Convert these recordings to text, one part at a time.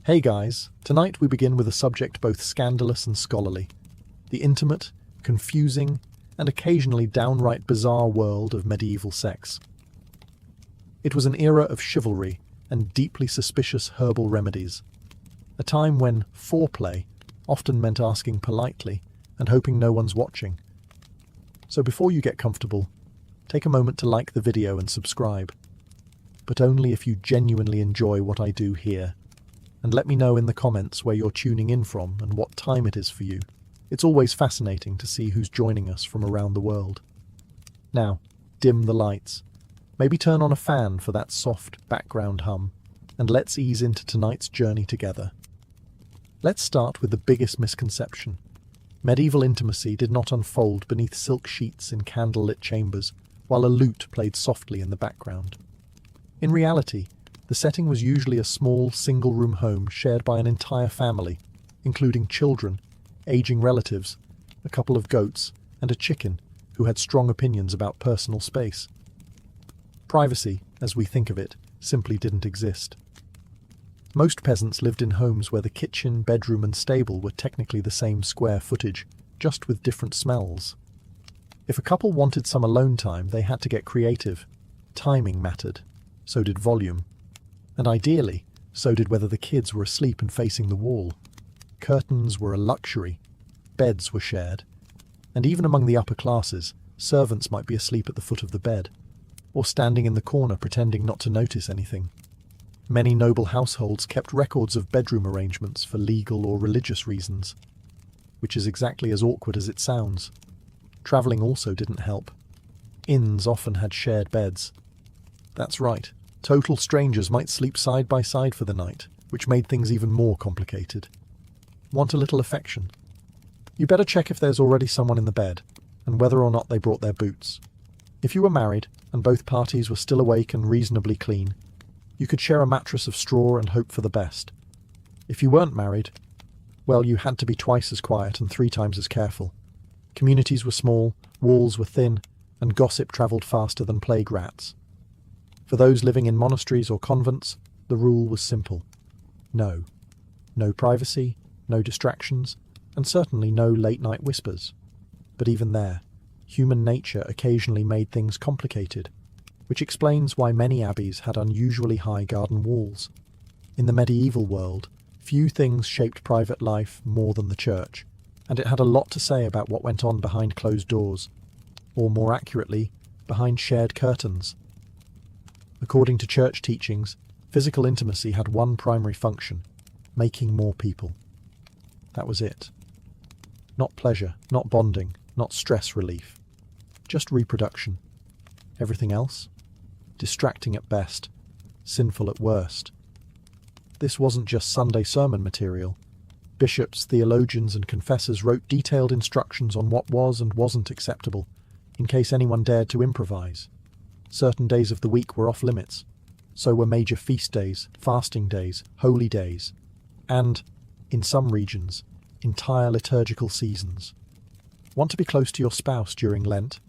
Hey guys, tonight we begin with a subject both scandalous and scholarly, the intimate, confusing, and occasionally downright bizarre world of medieval sex. It was an era of chivalry and deeply suspicious herbal remedies, a time when foreplay often meant asking politely and hoping no one's watching. So before you get comfortable, take a moment to like the video and subscribe, but only if you genuinely enjoy what I do here. And let me know in the comments where you're tuning in from and what time it is for you. It's always fascinating to see who's joining us from around the world. Now, dim the lights. Maybe turn on a fan for that soft background hum, and let's ease into tonight's journey together. Let's start with the biggest misconception. Medieval intimacy did not unfold beneath silk sheets in candlelit chambers, while a lute played softly in the background. In reality, the setting was usually a small, single-room home shared by an entire family, including children, aging relatives, a couple of goats, and a chicken who had strong opinions about personal space. Privacy, as we think of it, simply didn't exist. Most peasants lived in homes where the kitchen, bedroom, and stable were technically the same square footage, just with different smells. If a couple wanted some alone time, they had to get creative. Timing mattered. So did volume. And ideally, so did whether the kids were asleep and facing the wall. Curtains were a luxury, beds were shared, and even among the upper classes, servants might be asleep at the foot of the bed, or standing in the corner pretending not to notice anything. Many noble households kept records of bedroom arrangements for legal or religious reasons, which is exactly as awkward as it sounds. Travelling also didn't help. Inns often had shared beds. That's right. Total strangers might sleep side by side for the night, which made things even more complicated. Want a little affection? You better check if there's already someone in the bed, and whether or not they brought their boots. If you were married, and both parties were still awake and reasonably clean, you could share a mattress of straw and hope for the best. If you weren't married, well, you had to be twice as quiet and 3 times as careful. Communities were small, walls were thin, and gossip travelled faster than plague rats. For those living in monasteries or convents, the rule was simple. No. No privacy, no distractions, and certainly no late-night whispers. But even there, human nature occasionally made things complicated, which explains why many abbeys had unusually high garden walls. In the medieval world, few things shaped private life more than the church, and it had a lot to say about what went on behind closed doors, or more accurately, behind shared curtains. According to church teachings, physical intimacy had one primary function: making more people. That was it. Not pleasure, not bonding, not stress relief. Just reproduction. Everything else? Distracting at best, sinful at worst. This wasn't just Sunday sermon material. Bishops, theologians, and confessors wrote detailed instructions on what was and wasn't acceptable, in case anyone dared to improvise. Certain days of the week were off limits. So were major feast days, fasting days, holy days, and, in some regions, entire liturgical seasons. Want to be close to your spouse during Lent?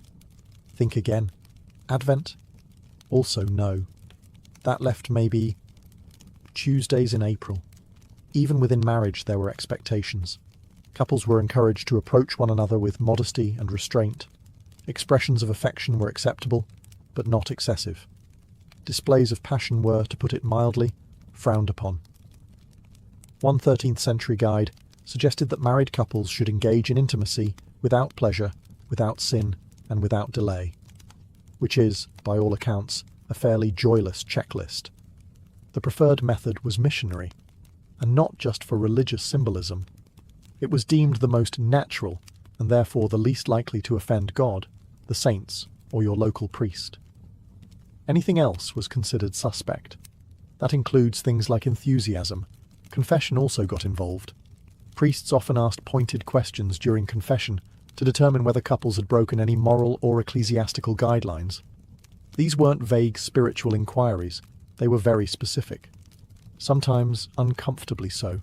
Think again. Advent? Also no. That left maybe Tuesdays in April. Even within marriage there were expectations. Couples were encouraged to approach one another with modesty and restraint. Expressions of affection were acceptable, but not excessive. Displays of passion were, to put it mildly, frowned upon. One 13th century guide suggested that married couples should engage in intimacy without pleasure, without sin, and without delay, which is, by all accounts, a fairly joyless checklist. The preferred method was missionary, and not just for religious symbolism. It was deemed the most natural, and therefore the least likely to offend God, the saints, or your local priest. Anything else was considered suspect. That includes things like enthusiasm. Confession also got involved. Priests often asked pointed questions during confession to determine whether couples had broken any moral or ecclesiastical guidelines. These weren't vague spiritual inquiries, they were very specific. Sometimes uncomfortably so.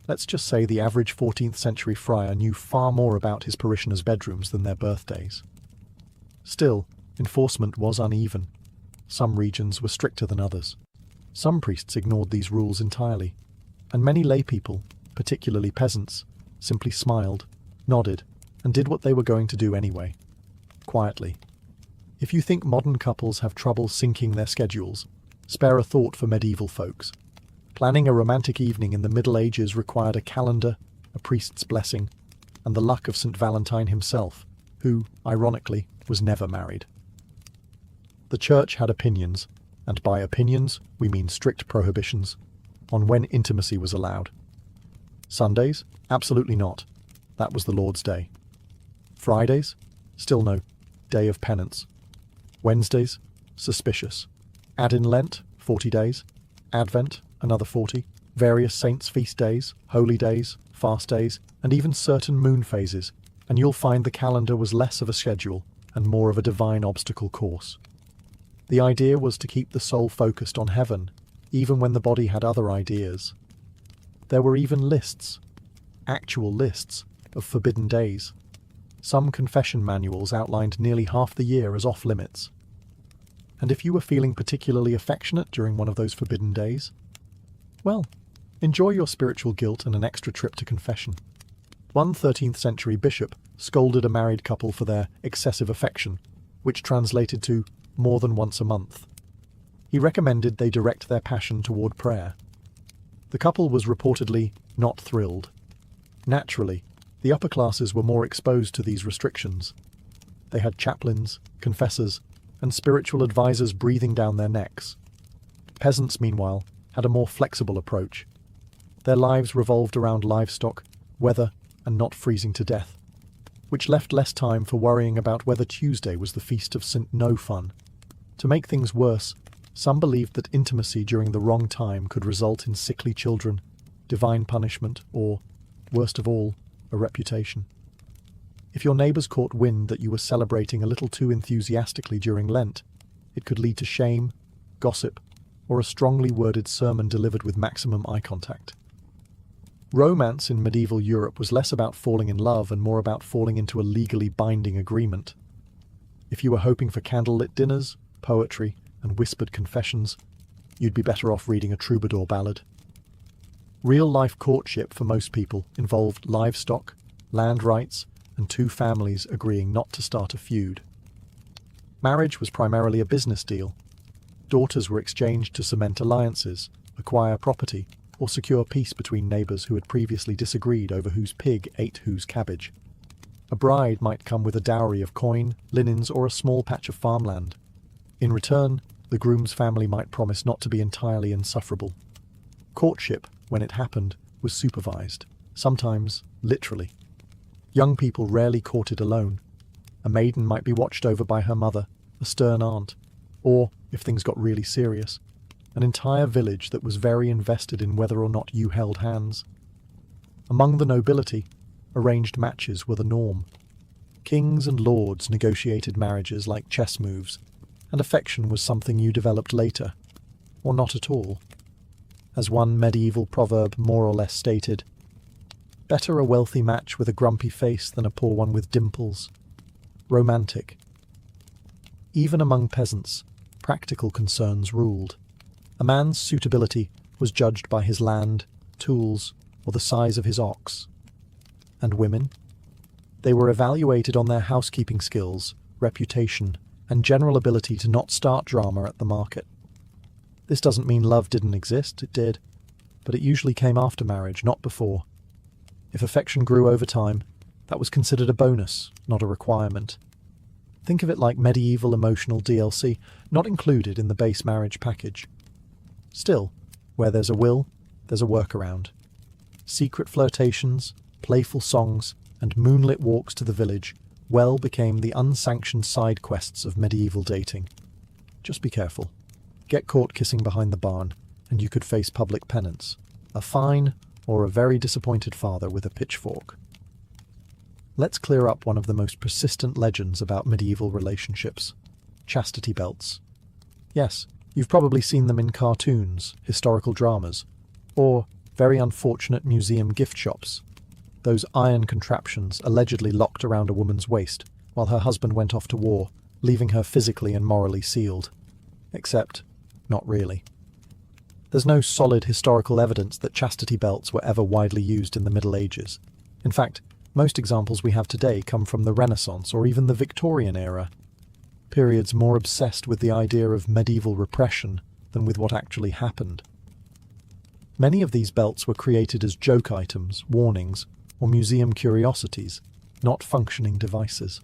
Let's just say the average 14th century friar knew far more about his parishioners' bedrooms than their birthdays. Still, enforcement was uneven. Some regions were stricter than others. Some priests ignored these rules entirely. And many lay people, particularly peasants, simply smiled, nodded, and did what they were going to do anyway, quietly. If you think modern couples have trouble syncing their schedules, spare a thought for medieval folks. Planning a romantic evening in the Middle Ages required a calendar, a priest's blessing, and the luck of St. Valentine himself, who, ironically, was never married. The church had opinions, and by opinions we mean strict prohibitions, on when intimacy was allowed. Sundays? Absolutely not. That was the Lord's Day. Fridays? Still no. Day of penance. Wednesdays? Suspicious. Add in Lent, 40 days. Advent, another 40. Various saints' feast days, holy days, fast days, and even certain moon phases, and you'll find the calendar was less of a schedule and more of a divine obstacle course. The idea was to keep the soul focused on heaven, even when the body had other ideas. There were even lists, actual lists, of forbidden days. Some confession manuals outlined nearly half the year as off-limits. And if you were feeling particularly affectionate during one of those forbidden days, well, enjoy your spiritual guilt and an extra trip to confession. One 13th century bishop scolded a married couple for their excessive affection, which translated to more than once a month. He recommended they direct their passion toward prayer. The couple was reportedly not thrilled. Naturally, the upper classes were more exposed to these restrictions. They had chaplains, confessors, and spiritual advisors breathing down their necks. Peasants, meanwhile, had a more flexible approach. Their lives revolved around livestock, weather, and not freezing to death, which left less time for worrying about whether Tuesday was the feast of St. No Fun. To make things worse, some believed that intimacy during the wrong time could result in sickly children, divine punishment, or, worst of all, a reputation. If your neighbours caught wind that you were celebrating a little too enthusiastically during Lent, it could lead to shame, gossip, or a strongly worded sermon delivered with maximum eye contact. Romance in medieval Europe was less about falling in love and more about falling into a legally binding agreement. If you were hoping for candlelit dinners, poetry, and whispered confessions, you'd be better off reading a troubadour ballad. Real-life courtship for most people involved livestock, land rights, and two families agreeing not to start a feud. Marriage was primarily a business deal. Daughters were exchanged to cement alliances, acquire property, or secure peace between neighbours who had previously disagreed over whose pig ate whose cabbage. A bride might come with a dowry of coin, linens, or a small patch of farmland. In return, the groom's family might promise not to be entirely insufferable. Courtship, when it happened, was supervised, sometimes literally. Young people rarely courted alone. A maiden might be watched over by her mother, a stern aunt, or, if things got really serious, an entire village that was very invested in whether or not you held hands. Among the nobility, arranged matches were the norm. Kings and lords negotiated marriages like chess moves, and affection was something you developed later, or not at all. As one medieval proverb more or less stated, better a wealthy match with a grumpy face than a poor one with dimples. Romantic. Even among peasants, practical concerns ruled. A man's suitability was judged by his land, tools, or the size of his ox. And women? They were evaluated on their housekeeping skills, reputation, and general ability to not start drama at the market. This doesn't mean love didn't exist, it did, but it usually came after marriage, not before. If affection grew over time, that was considered a bonus, not a requirement. Think of it like medieval emotional DLC, not included in the base marriage package. Still, where there's a will, there's a workaround. Secret flirtations, playful songs, and moonlit walks to the village well became the unsanctioned side quests of medieval dating. Just be careful. Get caught kissing behind the barn, and you could face public penance, a fine, or a very disappointed father with a pitchfork. Let's clear up one of the most persistent legends about medieval relationships: chastity belts. Yes, you've probably seen them in cartoons, historical dramas, or very unfortunate museum gift shops. Those iron contraptions allegedly locked around a woman's waist while her husband went off to war, leaving her physically and morally sealed. Except, not really. There's no solid historical evidence that chastity belts were ever widely used in the Middle Ages. In fact, most examples we have today come from the Renaissance or even the Victorian era, periods more obsessed with the idea of medieval repression than with what actually happened. Many of these belts were created as joke items, warnings, or museum curiosities, not functioning devices.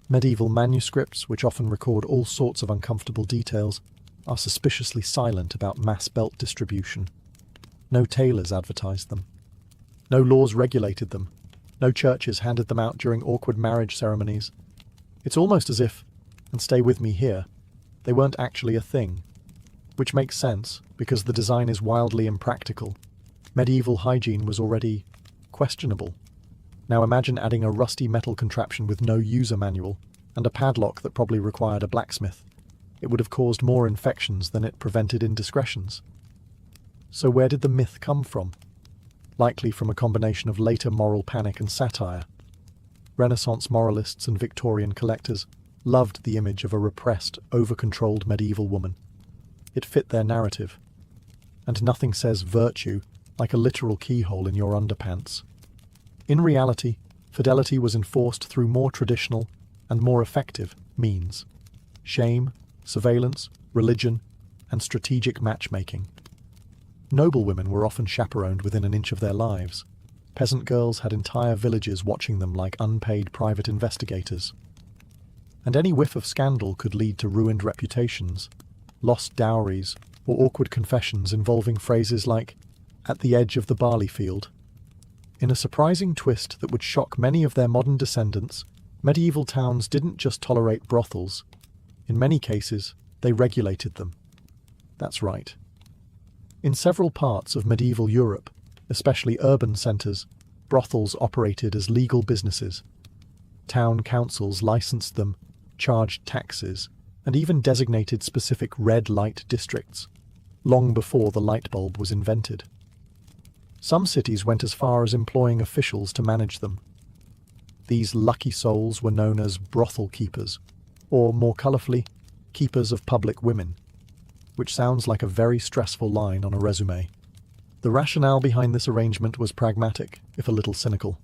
Medieval manuscripts, which often record all sorts of uncomfortable details, are suspiciously silent about mass belt distribution. No tailors advertised them. No laws regulated them. No churches handed them out during awkward marriage ceremonies. It's almost as if, and stay with me here, they weren't actually a thing. Which makes sense, because the design is wildly impractical. Medieval hygiene was already questionable. Now imagine adding a rusty metal contraption with no user manual, and a padlock that probably required a blacksmith. It would have caused more infections than it prevented indiscretions. So where did the myth come from? Likely from a combination of later moral panic and satire. Renaissance moralists and Victorian collectors loved the image of a repressed, over-controlled medieval woman. It fit their narrative. And nothing says virtue like a literal keyhole in your underpants. In reality, fidelity was enforced through more traditional and more effective means. Shame, surveillance, religion, and strategic matchmaking. Noblewomen were often chaperoned within an inch of their lives. Peasant girls had entire villages watching them like unpaid private investigators. And any whiff of scandal could lead to ruined reputations, lost dowries, or awkward confessions involving phrases like, "at the edge of the barley field." In a surprising twist that would shock many of their modern descendants, medieval towns didn't just tolerate brothels. In many cases, they regulated them. That's right. In several parts of medieval Europe, especially urban centres, brothels operated as legal businesses. Town councils licensed them, charged taxes, and even designated specific red light districts, long before the light bulb was invented. Some cities went as far as employing officials to manage them. These lucky souls were known as brothel keepers, or more colourfully, keepers of public women, which sounds like a very stressful line on a resume. The rationale behind this arrangement was pragmatic, if a little cynical.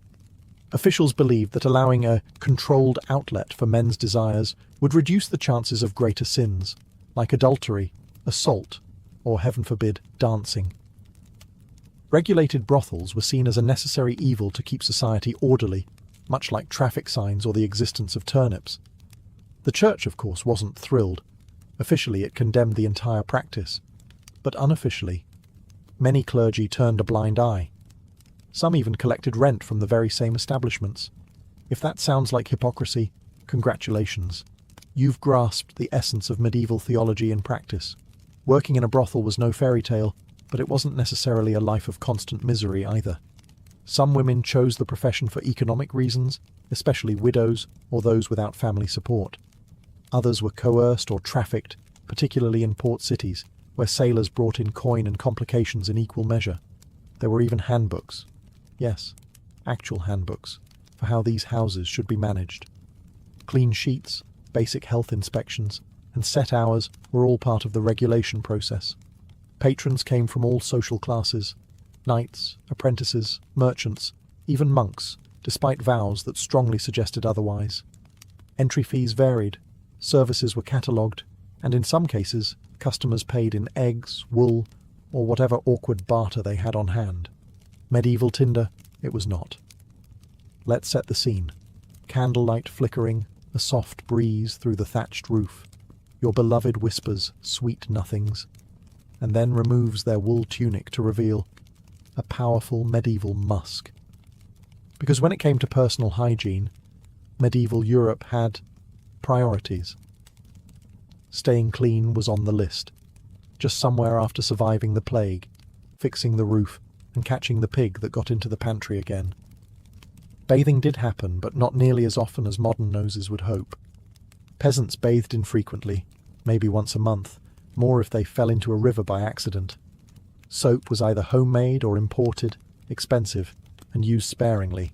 Officials believed that allowing a controlled outlet for men's desires would reduce the chances of greater sins, like adultery, assault, or, heaven forbid, dancing. Regulated brothels were seen as a necessary evil to keep society orderly, much like traffic signs or the existence of turnips. The church, of course, wasn't thrilled. Officially, it condemned the entire practice. But unofficially, many clergy turned a blind eye. Some even collected rent from the very same establishments. If that sounds like hypocrisy, congratulations. You've grasped the essence of medieval theology in practice. Working in a brothel was no fairy tale, but it wasn't necessarily a life of constant misery either. Some women chose the profession for economic reasons, especially widows or those without family support. Others were coerced or trafficked, particularly in port cities, where sailors brought in coin and complications in equal measure. There were even handbooks. Yes, actual handbooks, for how these houses should be managed. Clean sheets, basic health inspections, and set hours were all part of the regulation process. Patrons came from all social classes: knights, apprentices, merchants, even monks, despite vows that strongly suggested otherwise. Entry fees varied, services were catalogued, and in some cases, customers paid in eggs, wool, or whatever awkward barter they had on hand. Medieval Tinder, it was not. Let's set the scene. Candlelight flickering, a soft breeze through the thatched roof. Your beloved whispers, sweet nothings, and then removes their wool tunic to reveal a powerful medieval musk. Because when it came to personal hygiene, medieval Europe had priorities. Staying clean was on the list, just somewhere after surviving the plague, fixing the roof, and catching the pig that got into the pantry again. Bathing did happen, but not nearly as often as modern noses would hope. Peasants bathed infrequently, maybe once a month, more if they fell into a river by accident. Soap was either homemade or imported, expensive, and used sparingly.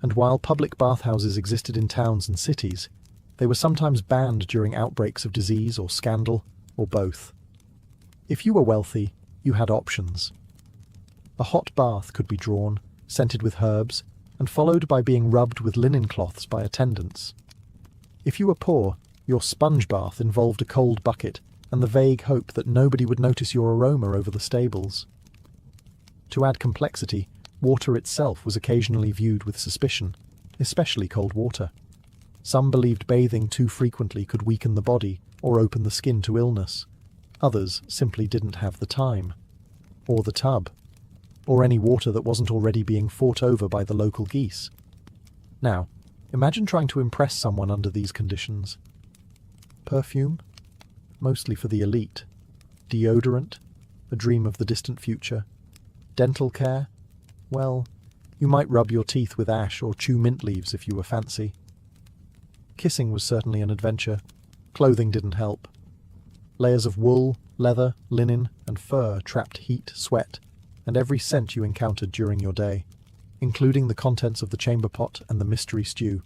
And while public bathhouses existed in towns and cities, they were sometimes banned during outbreaks of disease or scandal, or both. If you were wealthy, you had options. A hot bath could be drawn, scented with herbs, and followed by being rubbed with linen cloths by attendants. If you were poor, your sponge bath involved a cold bucket and the vague hope that nobody would notice your aroma over the stables. To add complexity, water itself was occasionally viewed with suspicion, especially cold water. Some believed bathing too frequently could weaken the body or open the skin to illness. Others simply didn't have the time, or the tub, or any water that wasn't already being fought over by the local geese. Now, imagine trying to impress someone under these conditions. Perfume? Mostly for the elite. Deodorant? A dream of the distant future. Dental care? Well, you might rub your teeth with ash or chew mint leaves if you were fancy. Kissing was certainly an adventure. Clothing didn't help. Layers of wool, leather, linen, and fur trapped heat, sweat, and every scent you encountered during your day, including the contents of the chamber pot and the mystery stew.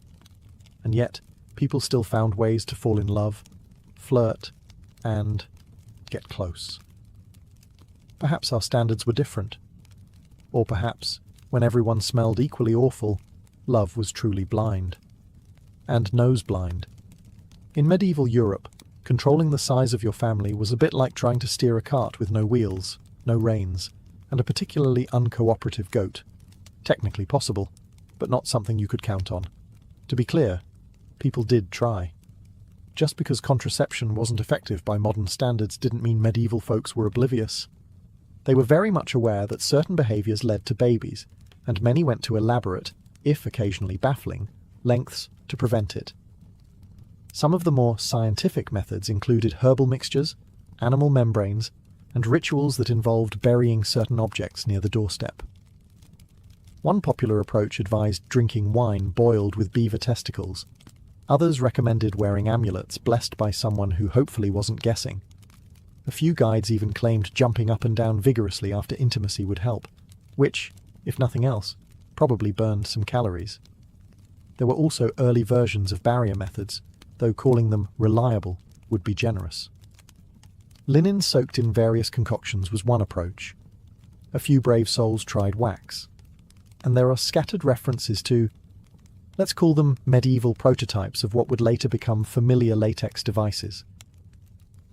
And yet, people still found ways to fall in love, flirt, and get close. Perhaps our standards were different. Or perhaps, when everyone smelled equally awful, love was truly blind. And nose-blind. In medieval Europe, controlling the size of your family was a bit like trying to steer a cart with no wheels, no reins, and a particularly uncooperative goat. Technically possible, but not something you could count on. To be clear, people did try. Just because contraception wasn't effective by modern standards didn't mean medieval folks were oblivious. They were very much aware that certain behaviors led to babies, and many went to elaborate, if occasionally baffling, lengths to prevent it. Some of the more scientific methods included herbal mixtures, animal membranes, and rituals that involved burying certain objects near the doorstep. One popular approach advised drinking wine boiled with beaver testicles. Others recommended wearing amulets blessed by someone who hopefully wasn't guessing. A few guides even claimed jumping up and down vigorously after intimacy would help, which, if nothing else, probably burned some calories. There were also early versions of barrier methods, though calling them reliable would be generous. Linen soaked in various concoctions was one approach. A few brave souls tried wax. And there are scattered references to, let's call them medieval prototypes of what would later become familiar latex devices.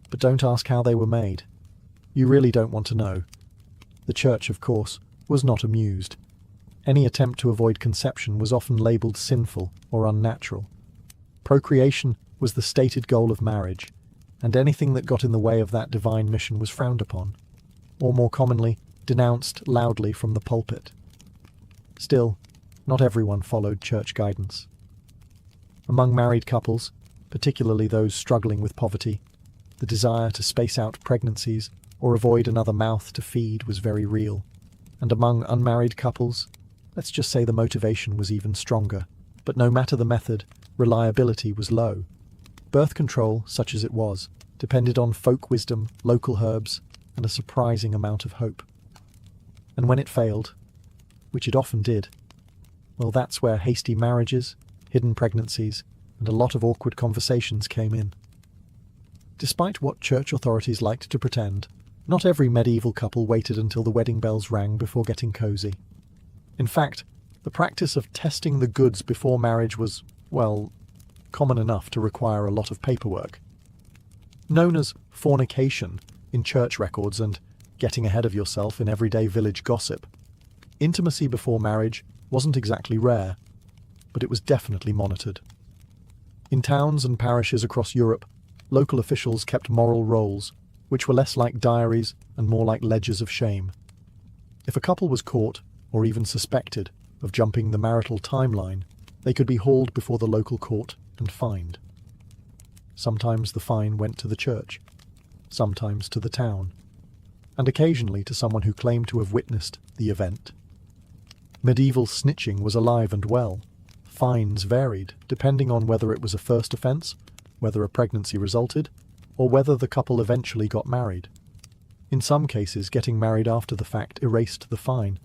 But don't ask how they were made. You really don't want to know. The church, of course, was not amused. Any attempt to avoid conception was often labelled sinful or unnatural. Procreation was the stated goal of marriage, and anything that got in the way of that divine mission was frowned upon, or more commonly, denounced loudly from the pulpit. Still, not everyone followed church guidance. Among married couples, particularly those struggling with poverty, the desire to space out pregnancies or avoid another mouth to feed was very real. And among unmarried couples, let's just say the motivation was even stronger. But no matter the method, reliability was low. Birth control, such as it was, depended on folk wisdom, local herbs, and a surprising amount of hope. And when it failed, which it often did, well, that's where hasty marriages, hidden pregnancies, and a lot of awkward conversations came in. Despite what church authorities liked to pretend, not every medieval couple waited until the wedding bells rang before getting cozy. In fact, the practice of testing the goods before marriage was, well, common enough to require a lot of paperwork. Known as fornication in church records and getting ahead of yourself in everyday village gossip, intimacy before marriage wasn't exactly rare, but it was definitely monitored. In towns and parishes across Europe, local officials kept moral rolls, which were less like diaries and more like ledgers of shame. If a couple was caught, or even suspected, of jumping the marital timeline, they could be hauled before the local court and fined. Sometimes the fine went to the church, sometimes to the town, and occasionally to someone who claimed to have witnessed the event. Medieval snitching was alive and well. Fines varied, depending on whether it was a first offence, whether a pregnancy resulted, or whether the couple eventually got married. In some cases, getting married after the fact erased the fine,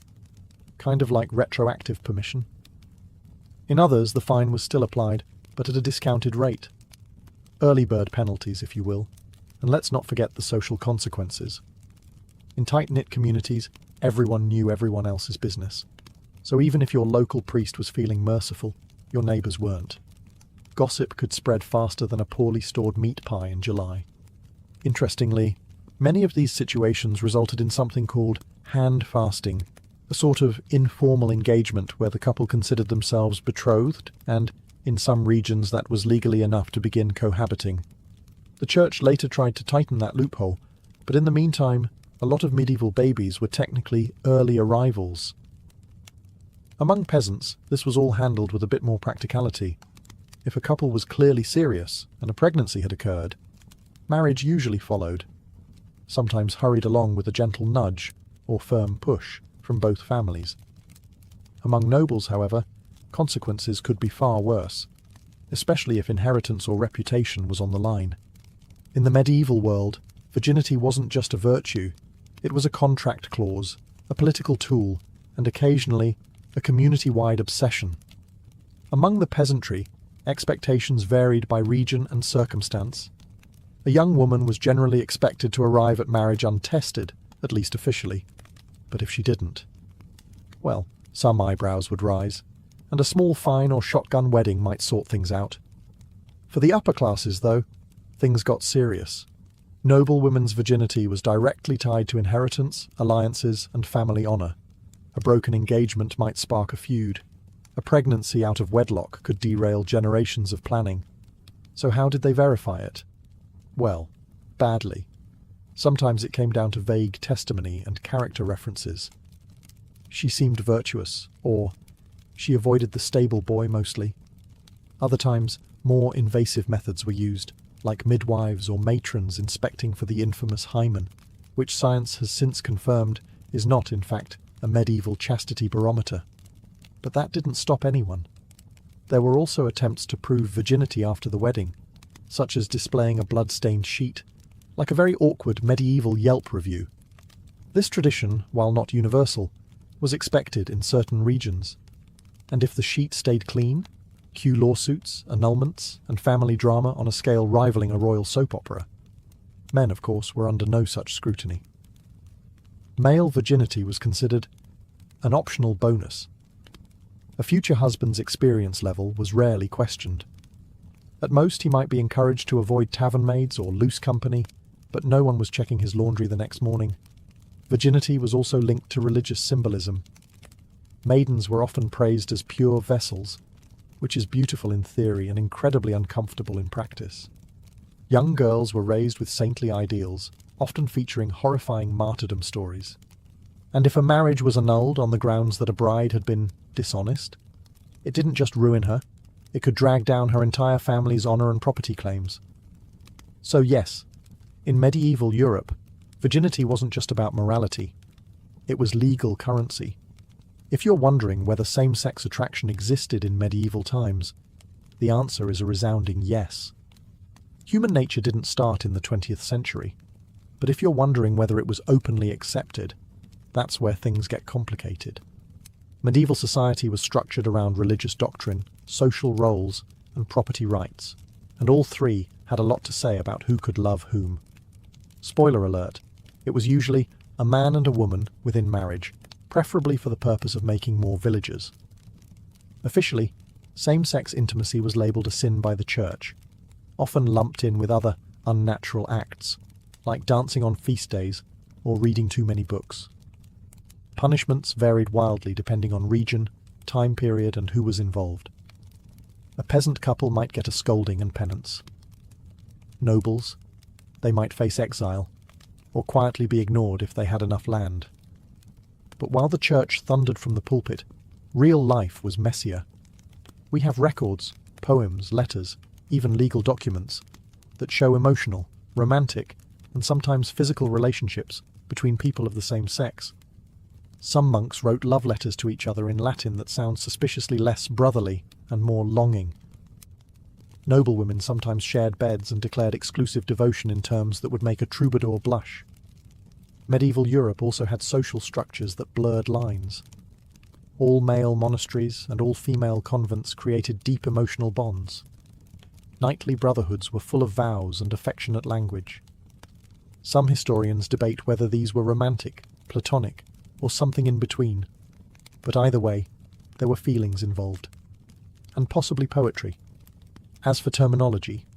kind of like retroactive permission. In others, the fine was still applied, but at a discounted rate. Early bird penalties, if you will, and let's not forget the social consequences. In tight-knit communities, everyone knew everyone else's business. So even if your local priest was feeling merciful, your neighbours weren't. Gossip could spread faster than a poorly stored meat pie in July. Interestingly, many of these situations resulted in something called hand fasting, a sort of informal engagement where the couple considered themselves betrothed, and, in some regions, that was legally enough to begin cohabiting. The church later tried to tighten that loophole, but in the meantime, a lot of medieval babies were technically early arrivals. Among peasants, this was all handled with a bit more practicality. If a couple was clearly serious and a pregnancy had occurred, marriage usually followed, sometimes hurried along with a gentle nudge or firm push from both families. Among nobles, however, consequences could be far worse, especially if inheritance or reputation was on the line. In the medieval world, virginity wasn't just a virtue, it was a contract clause, a political tool, and occasionally a community-wide obsession. Among the peasantry, expectations varied by region and circumstance. A young woman was generally expected to arrive at marriage untested, at least officially. But if she didn't, well, some eyebrows would rise, and a small fine or shotgun wedding might sort things out. For the upper classes, though, things got serious. Noble women's virginity was directly tied to inheritance, alliances, and family honour. A broken engagement might spark a feud. A pregnancy out of wedlock could derail generations of planning. So how did they verify it? Well, badly. Sometimes it came down to vague testimony and character references. She seemed virtuous, or she avoided the stable boy mostly. Other times, more invasive methods were used, like midwives or matrons inspecting for the infamous hymen, which science has since confirmed is not, in fact, a medieval chastity barometer. But that didn't stop anyone. There were also attempts to prove virginity after the wedding, such as displaying a blood-stained sheet, like a very awkward medieval Yelp review. This tradition, while not universal, was expected in certain regions. And if the sheet stayed clean, cue lawsuits, annulments, and family drama on a scale rivaling a royal soap opera. Men, of course, were under no such scrutiny. Male virginity was considered an optional bonus. A future husband's experience level was rarely questioned. At most, he might be encouraged to avoid tavern maids or loose company, but no one was checking his laundry the next morning. Virginity was also linked to religious symbolism. Maidens were often praised as pure vessels, which is beautiful in theory and incredibly uncomfortable in practice. Young girls were raised with saintly ideals, often featuring horrifying martyrdom stories. And if a marriage was annulled on the grounds that a bride had been dishonest, it didn't just ruin her, it could drag down her entire family's honour and property claims. So yes, in medieval Europe, virginity wasn't just about morality, it was legal currency. If you're wondering whether same-sex attraction existed in medieval times, the answer is a resounding yes. Human nature didn't start in the 20th century, but if you're wondering whether it was openly accepted, that's where things get complicated. Medieval society was structured around religious doctrine, social roles, and property rights, and all three had a lot to say about who could love whom. Spoiler alert, it was usually a man and a woman within marriage, preferably for the purpose of making more villagers. Officially, same-sex intimacy was labelled a sin by the church, often lumped in with other unnatural acts, like dancing on feast days or reading too many books. Punishments varied wildly depending on region, time period, and who was involved. A peasant couple might get a scolding and penance. Nobles, they might face exile, or quietly be ignored if they had enough land. But while the church thundered from the pulpit, real life was messier. We have records, poems, letters, even legal documents that show emotional, romantic, and sometimes physical relationships between people of the same sex. Some monks wrote love letters to each other in Latin that sound suspiciously less brotherly and more longing. Noblewomen sometimes shared beds and declared exclusive devotion in terms that would make a troubadour blush. Medieval Europe also had social structures that blurred lines. All-male monasteries and all-female convents created deep emotional bonds. Knightly brotherhoods were full of vows and affectionate language. Some historians debate whether these were romantic, platonic, or something in between. But either way, there were feelings involved. And possibly poetry. As for terminology,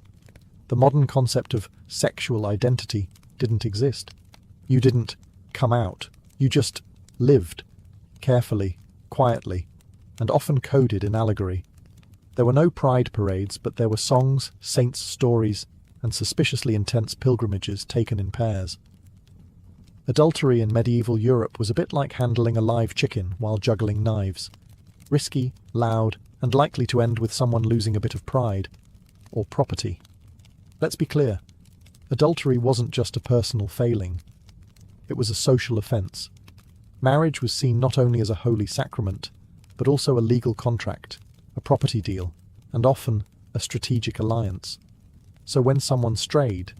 the modern concept of sexual identity didn't exist. You didn't come out. You just lived, carefully, quietly, and often coded in allegory. There were no pride parades, but there were songs, saints' stories, and suspiciously intense pilgrimages taken in pairs. Adultery in medieval Europe was a bit like handling a live chicken while juggling knives. Risky, loud, and likely to end with someone losing a bit of pride, or property. Let's be clear, adultery wasn't just a personal failing. It was a social offence. Marriage was seen not only as a holy sacrament, but also a legal contract, a property deal, and often a strategic alliance. So when someone strayed,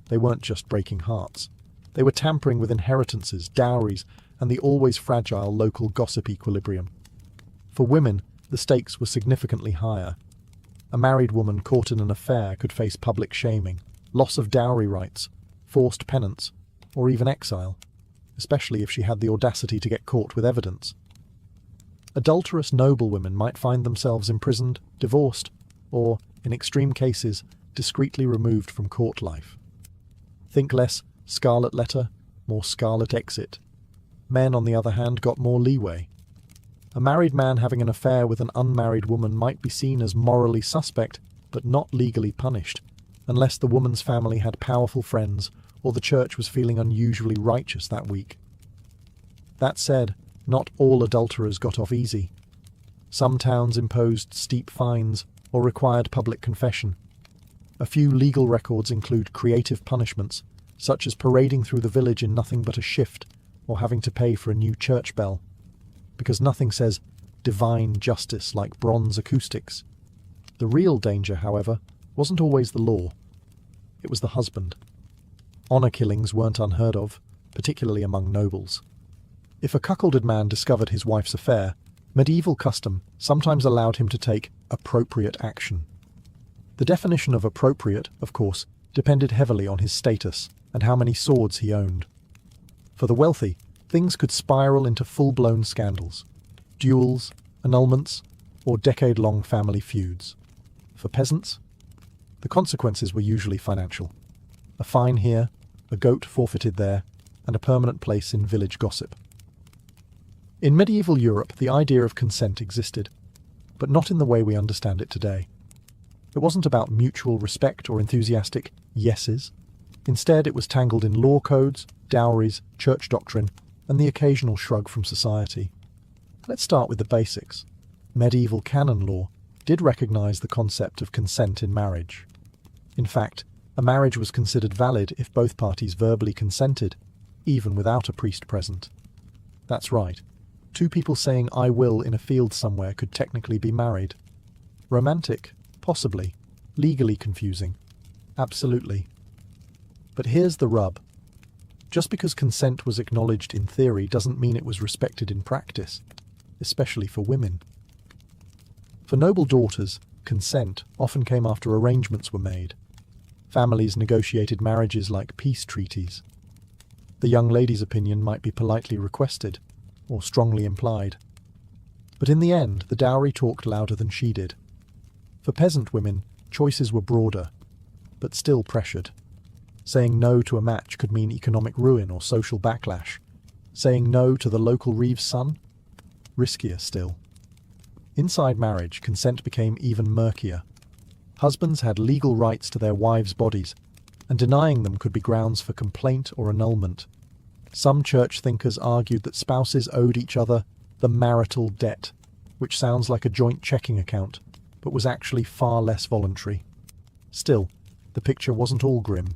they weren't just breaking hearts. They were tampering with inheritances, dowries, and the always fragile local gossip equilibrium. For women, the stakes were significantly higher. A married woman caught in an affair could face public shaming, loss of dowry rights, forced penance, or even exile, especially if she had the audacity to get caught with evidence. Adulterous noblewomen might find themselves imprisoned, divorced, or, in extreme cases, discreetly removed from court life. Think less scarlet letter, more scarlet exit. Men, on the other hand, got more leeway. A married man having an affair with an unmarried woman might be seen as morally suspect, but not legally punished, unless the woman's family had powerful friends or the church was feeling unusually righteous that week. That said, not all adulterers got off easy. Some towns imposed steep fines or required public confession. A few legal records include creative punishments, such as parading through the village in nothing but a shift or having to pay for a new church bell. Because nothing says divine justice like bronze acoustics. The real danger, however, wasn't always the law. It was the husband. Honour killings weren't unheard of, particularly among nobles. If a cuckolded man discovered his wife's affair, medieval custom sometimes allowed him to take appropriate action. The definition of appropriate, of course, depended heavily on his status and how many swords he owned. For the wealthy, things could spiral into full-blown scandals, duels, annulments, or decade-long family feuds. For peasants, the consequences were usually financial. A fine here, a goat forfeited there, and a permanent place in village gossip. In medieval Europe, the idea of consent existed, but not in the way we understand it today. It wasn't about mutual respect or enthusiastic yeses. Instead, it was tangled in law codes, dowries, church doctrine, and the occasional shrug from society. Let's start with the basics. Medieval canon law did recognize the concept of consent in marriage. In fact, a marriage was considered valid if both parties verbally consented, even without a priest present. That's right. Two people saying "I will" in a field somewhere could technically be married. Romantic? Possibly. Legally confusing? Absolutely. But here's the rub. Just because consent was acknowledged in theory doesn't mean it was respected in practice, especially for women. For noble daughters, consent often came after arrangements were made. Families negotiated marriages like peace treaties. The young lady's opinion might be politely requested, or strongly implied. But in the end, the dowry talked louder than she did. For peasant women, choices were broader, but still pressured. Saying no to a match could mean economic ruin or social backlash. Saying no to the local Reeves' son? Riskier still. Inside marriage, consent became even murkier. Husbands had legal rights to their wives' bodies, and denying them could be grounds for complaint or annulment. Some church thinkers argued that spouses owed each other the marital debt, which sounds like a joint checking account, but was actually far less voluntary. Still, the picture wasn't all grim.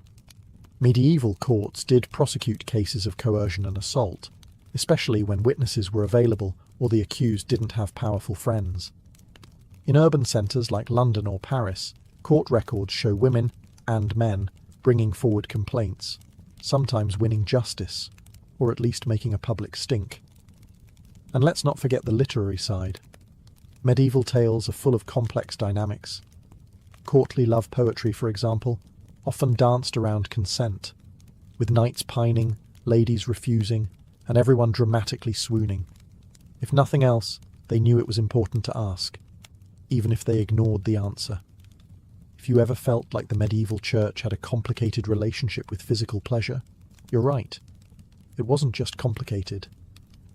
Medieval courts did prosecute cases of coercion and assault, especially when witnesses were available or the accused didn't have powerful friends. In urban centres like London or Paris, court records show women and men bringing forward complaints, sometimes winning justice, or at least making a public stink. And let's not forget the literary side. Medieval tales are full of complex dynamics. Courtly love poetry, for example, often danced around consent. with knights pining, ladies refusing, and everyone dramatically swooning. If nothing else, they knew it was important to ask, even if they ignored the answer. If you ever felt like the medieval church had a complicated relationship with physical pleasure, you're right. It wasn't just complicated,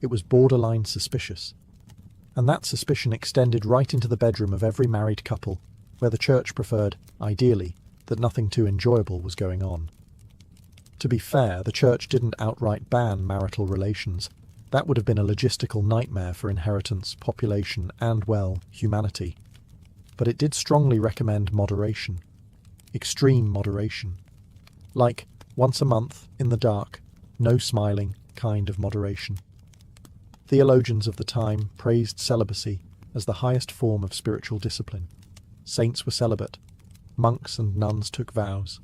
it was borderline suspicious. And that suspicion extended right into the bedroom of every married couple, where the church preferred, ideally, that nothing too enjoyable was going on. To be fair, the church didn't outright ban marital relations. That would have been a logistical nightmare for inheritance, population, and, well, humanity. But it did strongly recommend moderation. Extreme moderation. Like, once a month, in the dark, no smiling kind of moderation. Theologians of the time praised celibacy as the highest form of spiritual discipline. Saints were celibate. Monks and nuns took vows.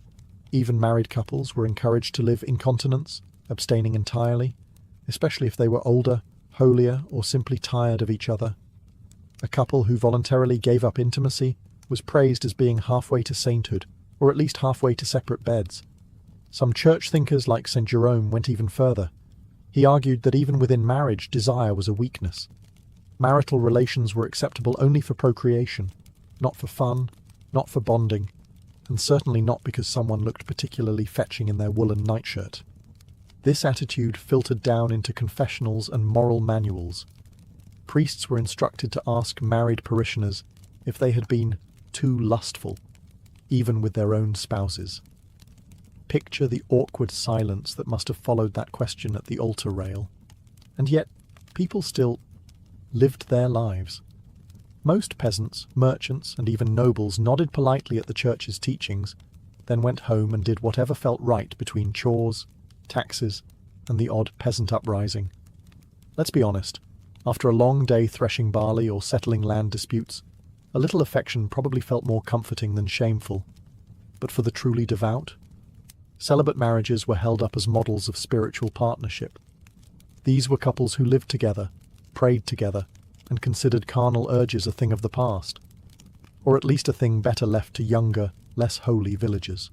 Even married couples were encouraged to live in continence, abstaining entirely, especially if they were older, holier, or simply tired of each other. A couple who voluntarily gave up intimacy was praised as being halfway to sainthood, or at least halfway to separate beds. Some church thinkers like St. Jerome went even further. He argued that even within marriage, desire was a weakness. Marital relations were acceptable only for procreation, not for fun, not for bonding, and certainly not because someone looked particularly fetching in their woolen nightshirt. This attitude filtered down into confessionals and moral manuals. Priests were instructed to ask married parishioners if they had been too lustful, even with their own spouses. Picture the awkward silence that must have followed that question at the altar rail. And yet, people still lived their lives. Most peasants, merchants, and even nobles nodded politely at the church's teachings, then went home and did whatever felt right between chores, taxes, and the odd peasant uprising. Let's be honest, after a long day threshing barley or settling land disputes, a little affection probably felt more comforting than shameful. But for the truly devout, celibate marriages were held up as models of spiritual partnership. These were couples who lived together, prayed together, and considered carnal urges a thing of the past, or at least a thing better left to younger, less holy villagers.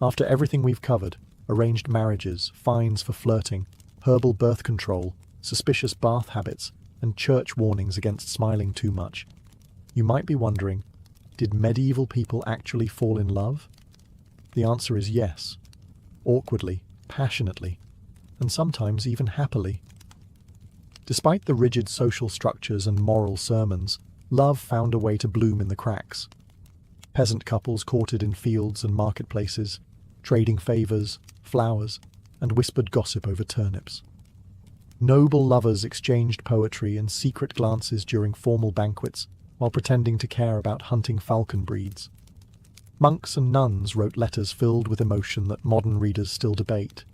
After everything we've covered, arranged marriages, fines for flirting, herbal birth control, suspicious bath habits, and church warnings against smiling too much, you might be wondering, did medieval people actually fall in love? The answer is yes. Awkwardly, passionately, and sometimes even happily. Despite the rigid social structures and moral sermons, love found a way to bloom in the cracks. Peasant couples courted in fields and marketplaces, trading favours, flowers, and whispered gossip over turnips. Noble lovers exchanged poetry and secret glances during formal banquets while pretending to care about hunting falcon breeds. Monks and nuns wrote letters filled with emotion that modern readers still debate.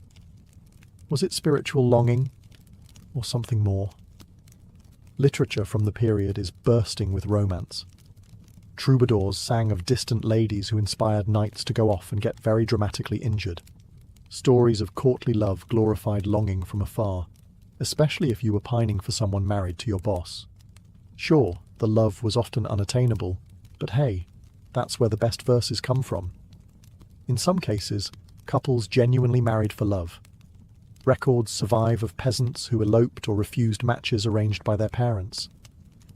Was it spiritual longing, or something more? Literature from the period is bursting with romance. Troubadours sang of distant ladies who inspired knights to go off and get very dramatically injured. Stories of courtly love glorified longing from afar, especially if you were pining for someone married to your boss. Sure, the love was often unattainable, but hey, that's where the best verses come from. In some cases, couples genuinely married for love. Records survive of peasants who eloped or refused matches arranged by their parents.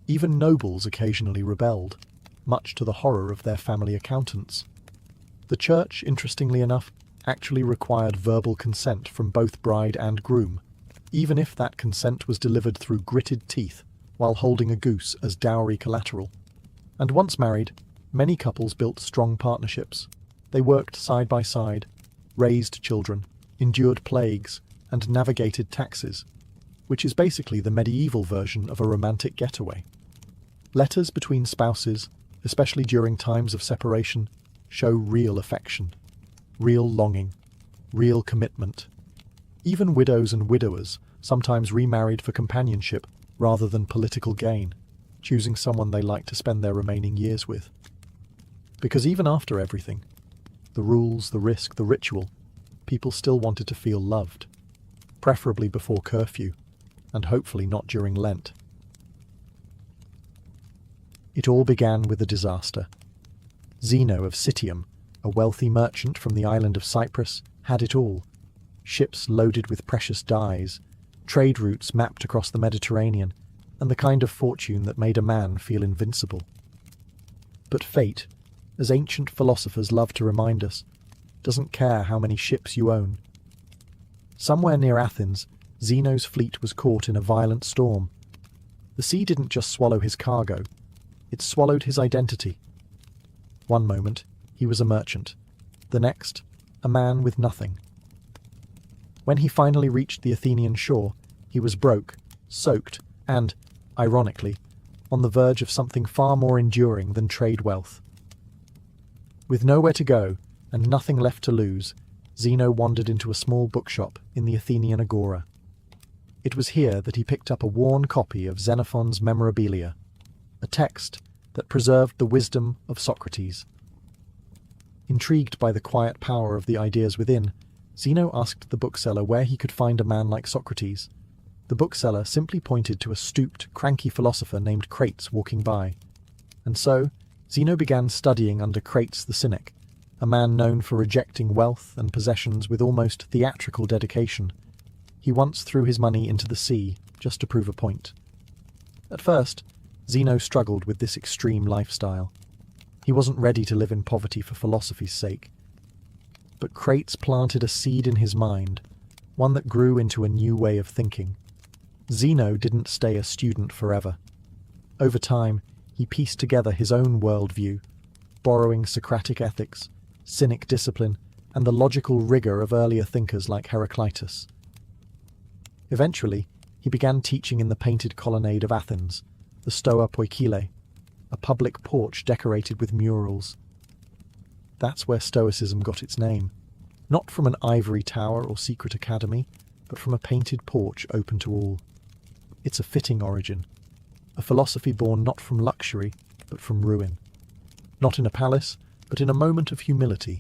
Even nobles occasionally rebelled, much to the horror of their family accountants. The church, interestingly enough, actually required verbal consent from both bride and groom, even if that consent was delivered through gritted teeth while holding a goose as dowry collateral. And once married, many couples built strong partnerships. They worked side by side, raised children, endured plagues, and navigated taxes, which is basically the medieval version of a romantic getaway. Letters between spouses, especially during times of separation, show real affection, real longing, real commitment. Even widows and widowers sometimes remarried for companionship rather than political gain, choosing someone they like to spend their remaining years with. Because even after everything, the rules, the risk, the ritual, people still wanted to feel loved, preferably before curfew, and hopefully not during Lent. It all began with a disaster. Zeno of Citium, a wealthy merchant from the island of Cyprus, had it all: ships loaded with precious dyes, trade routes mapped across the Mediterranean, and the kind of fortune that made a man feel invincible. But fate, as ancient philosophers love to remind us, doesn't care how many ships you own. Somewhere near Athens, Zeno's fleet was caught in a violent storm. The sea didn't just swallow his cargo, it swallowed his identity. One moment, he was a merchant. The next, a man with nothing. When he finally reached the Athenian shore, he was broke, soaked, and, ironically, on the verge of something far more enduring than trade wealth. With nowhere to go and nothing left to lose, Zeno wandered into a small bookshop in the Athenian agora. It was here that he picked up a worn copy of Xenophon's Memorabilia, a text that preserved the wisdom of Socrates. Intrigued by the quiet power of the ideas within, Zeno asked the bookseller where he could find a man like Socrates. The bookseller simply pointed to a stooped, cranky philosopher named Crates walking by. And so, Zeno began studying under Crates the cynic, a man known for rejecting wealth and possessions with almost theatrical dedication. He once threw his money into the sea just to prove a point. At first, Zeno struggled with this extreme lifestyle. He wasn't ready to live in poverty for philosophy's sake. But Crates planted a seed in his mind, one that grew into a new way of thinking. Zeno didn't stay a student forever. Over time, he pieced together his own worldview, borrowing Socratic ethics, cynic discipline, and the logical rigor of earlier thinkers like Heraclitus. Eventually, he began teaching in the painted colonnade of Athens, the Stoa Poikile, a public porch decorated with murals. That's where Stoicism got its name, not from an ivory tower or secret academy, but from a painted porch open to all. It's a fitting origin, a philosophy born not from luxury, but from ruin. Not in a palace, but in a moment of humility.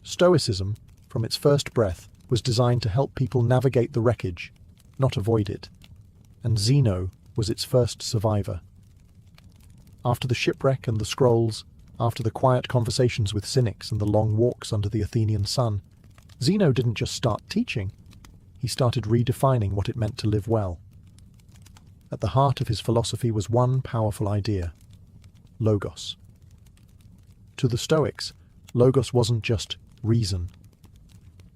Stoicism, from its first breath, was designed to help people navigate the wreckage, not avoid it. And Zeno was its first survivor. After the shipwreck and the scrolls, after the quiet conversations with cynics and the long walks under the Athenian sun, Zeno didn't just start teaching. He started redefining what it meant to live well. At the heart of his philosophy was one powerful idea: logos. To the Stoics, logos wasn't just reason.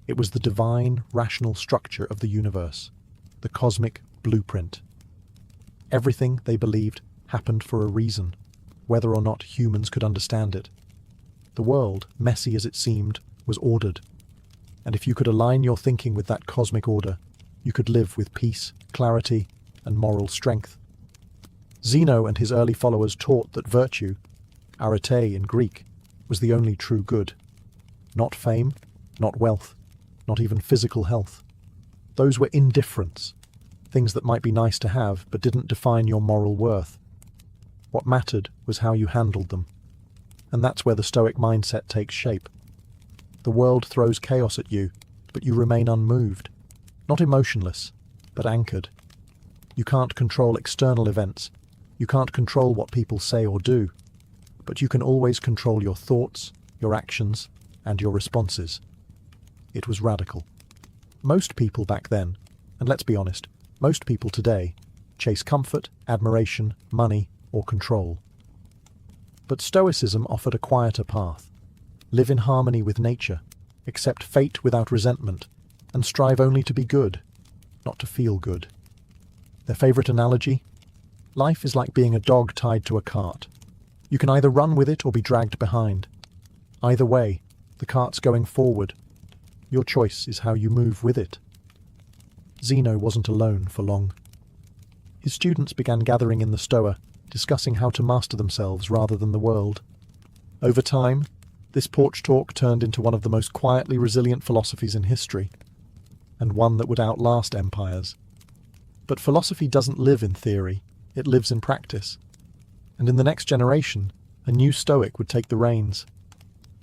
It was the divine, rational structure of the universe, the cosmic blueprint. Everything, they believed, happened for a reason, whether or not humans could understand it. The world, messy as it seemed, was ordered. And if you could align your thinking with that cosmic order, you could live with peace, clarity, and moral strength. Zeno and his early followers taught that virtue, arete in Greek, was the only true good. Not fame, not wealth, not even physical health. Those were indifferents, things that might be nice to have but didn't define your moral worth. What mattered was how you handled them. And that's where the Stoic mindset takes shape. The world throws chaos at you, but you remain unmoved. Not emotionless, but anchored. You can't control external events. You can't control what people say or do. But you can always control your thoughts, your actions, and your responses. It was radical. Most people back then, and let's be honest, most people today, chase comfort, admiration, money, or control. But Stoicism offered a quieter path. Live in harmony with nature, accept fate without resentment, and strive only to be good, not to feel good. Their favorite analogy? Life is like being a dog tied to a cart. You can either run with it or be dragged behind. Either way, the cart's going forward. Your choice is how you move with it. Zeno wasn't alone for long. His students began gathering in the Stoa, discussing how to master themselves rather than the world. Over time, this porch talk turned into one of the most quietly resilient philosophies in history, and one that would outlast empires. But philosophy doesn't live in theory, it lives in practice. And in the next generation, a new Stoic would take the reins.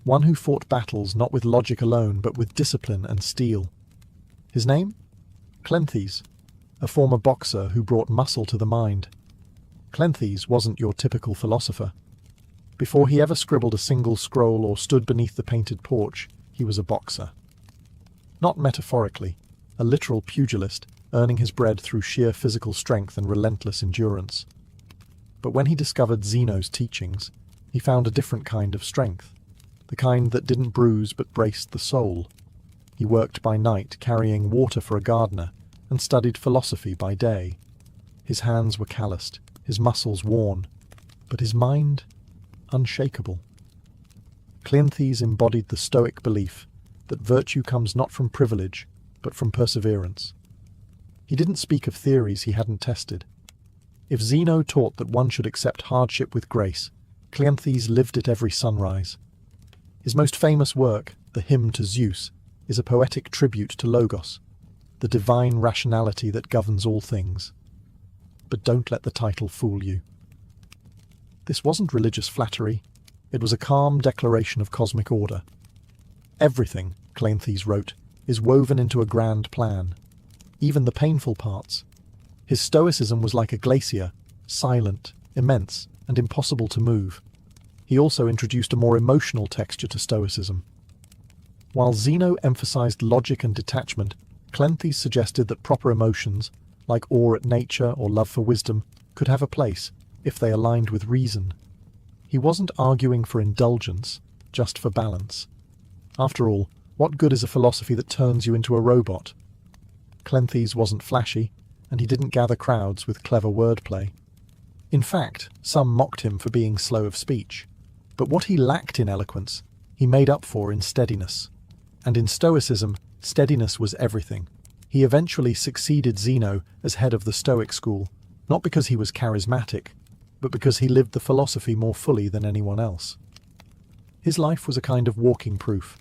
One who fought battles not with logic alone, but with discipline and steel. His name? Cleanthes, a former boxer who brought muscle to the mind. Cleanthes wasn't your typical philosopher. Before he ever scribbled a single scroll or stood beneath the painted porch, he was a boxer. Not metaphorically, a literal pugilist, earning his bread through sheer physical strength and relentless endurance. But when he discovered Zeno's teachings, he found a different kind of strength, the kind that didn't bruise but braced the soul. He worked by night carrying water for a gardener and studied philosophy by day. His hands were calloused, his muscles worn, but his mind unshakable. Cleanthes embodied the Stoic belief that virtue comes not from privilege, but from perseverance. He didn't speak of theories he hadn't tested. If Zeno taught that one should accept hardship with grace, Cleanthes lived it every sunrise. His most famous work, the Hymn to Zeus, is a poetic tribute to Logos, the divine rationality that governs all things. But don't let the title fool you. This wasn't religious flattery. It was a calm declaration of cosmic order. Everything, Cleanthes wrote, is woven into a grand plan, even the painful parts. His stoicism was like a glacier, silent, immense, and impossible to move. He also introduced a more emotional texture to stoicism. While Zeno emphasized logic and detachment, Cleanthes suggested that proper emotions, like awe at nature or love for wisdom, could have a place if they aligned with reason. He wasn't arguing for indulgence, just for balance. After all, what good is a philosophy that turns you into a robot? Cleanthes wasn't flashy, and he didn't gather crowds with clever wordplay. In fact, some mocked him for being slow of speech. But what he lacked in eloquence, he made up for in steadiness. And in Stoicism, steadiness was everything. He eventually succeeded Zeno as head of the Stoic school, not because he was charismatic, but because he lived the philosophy more fully than anyone else. His life was a kind of walking proof,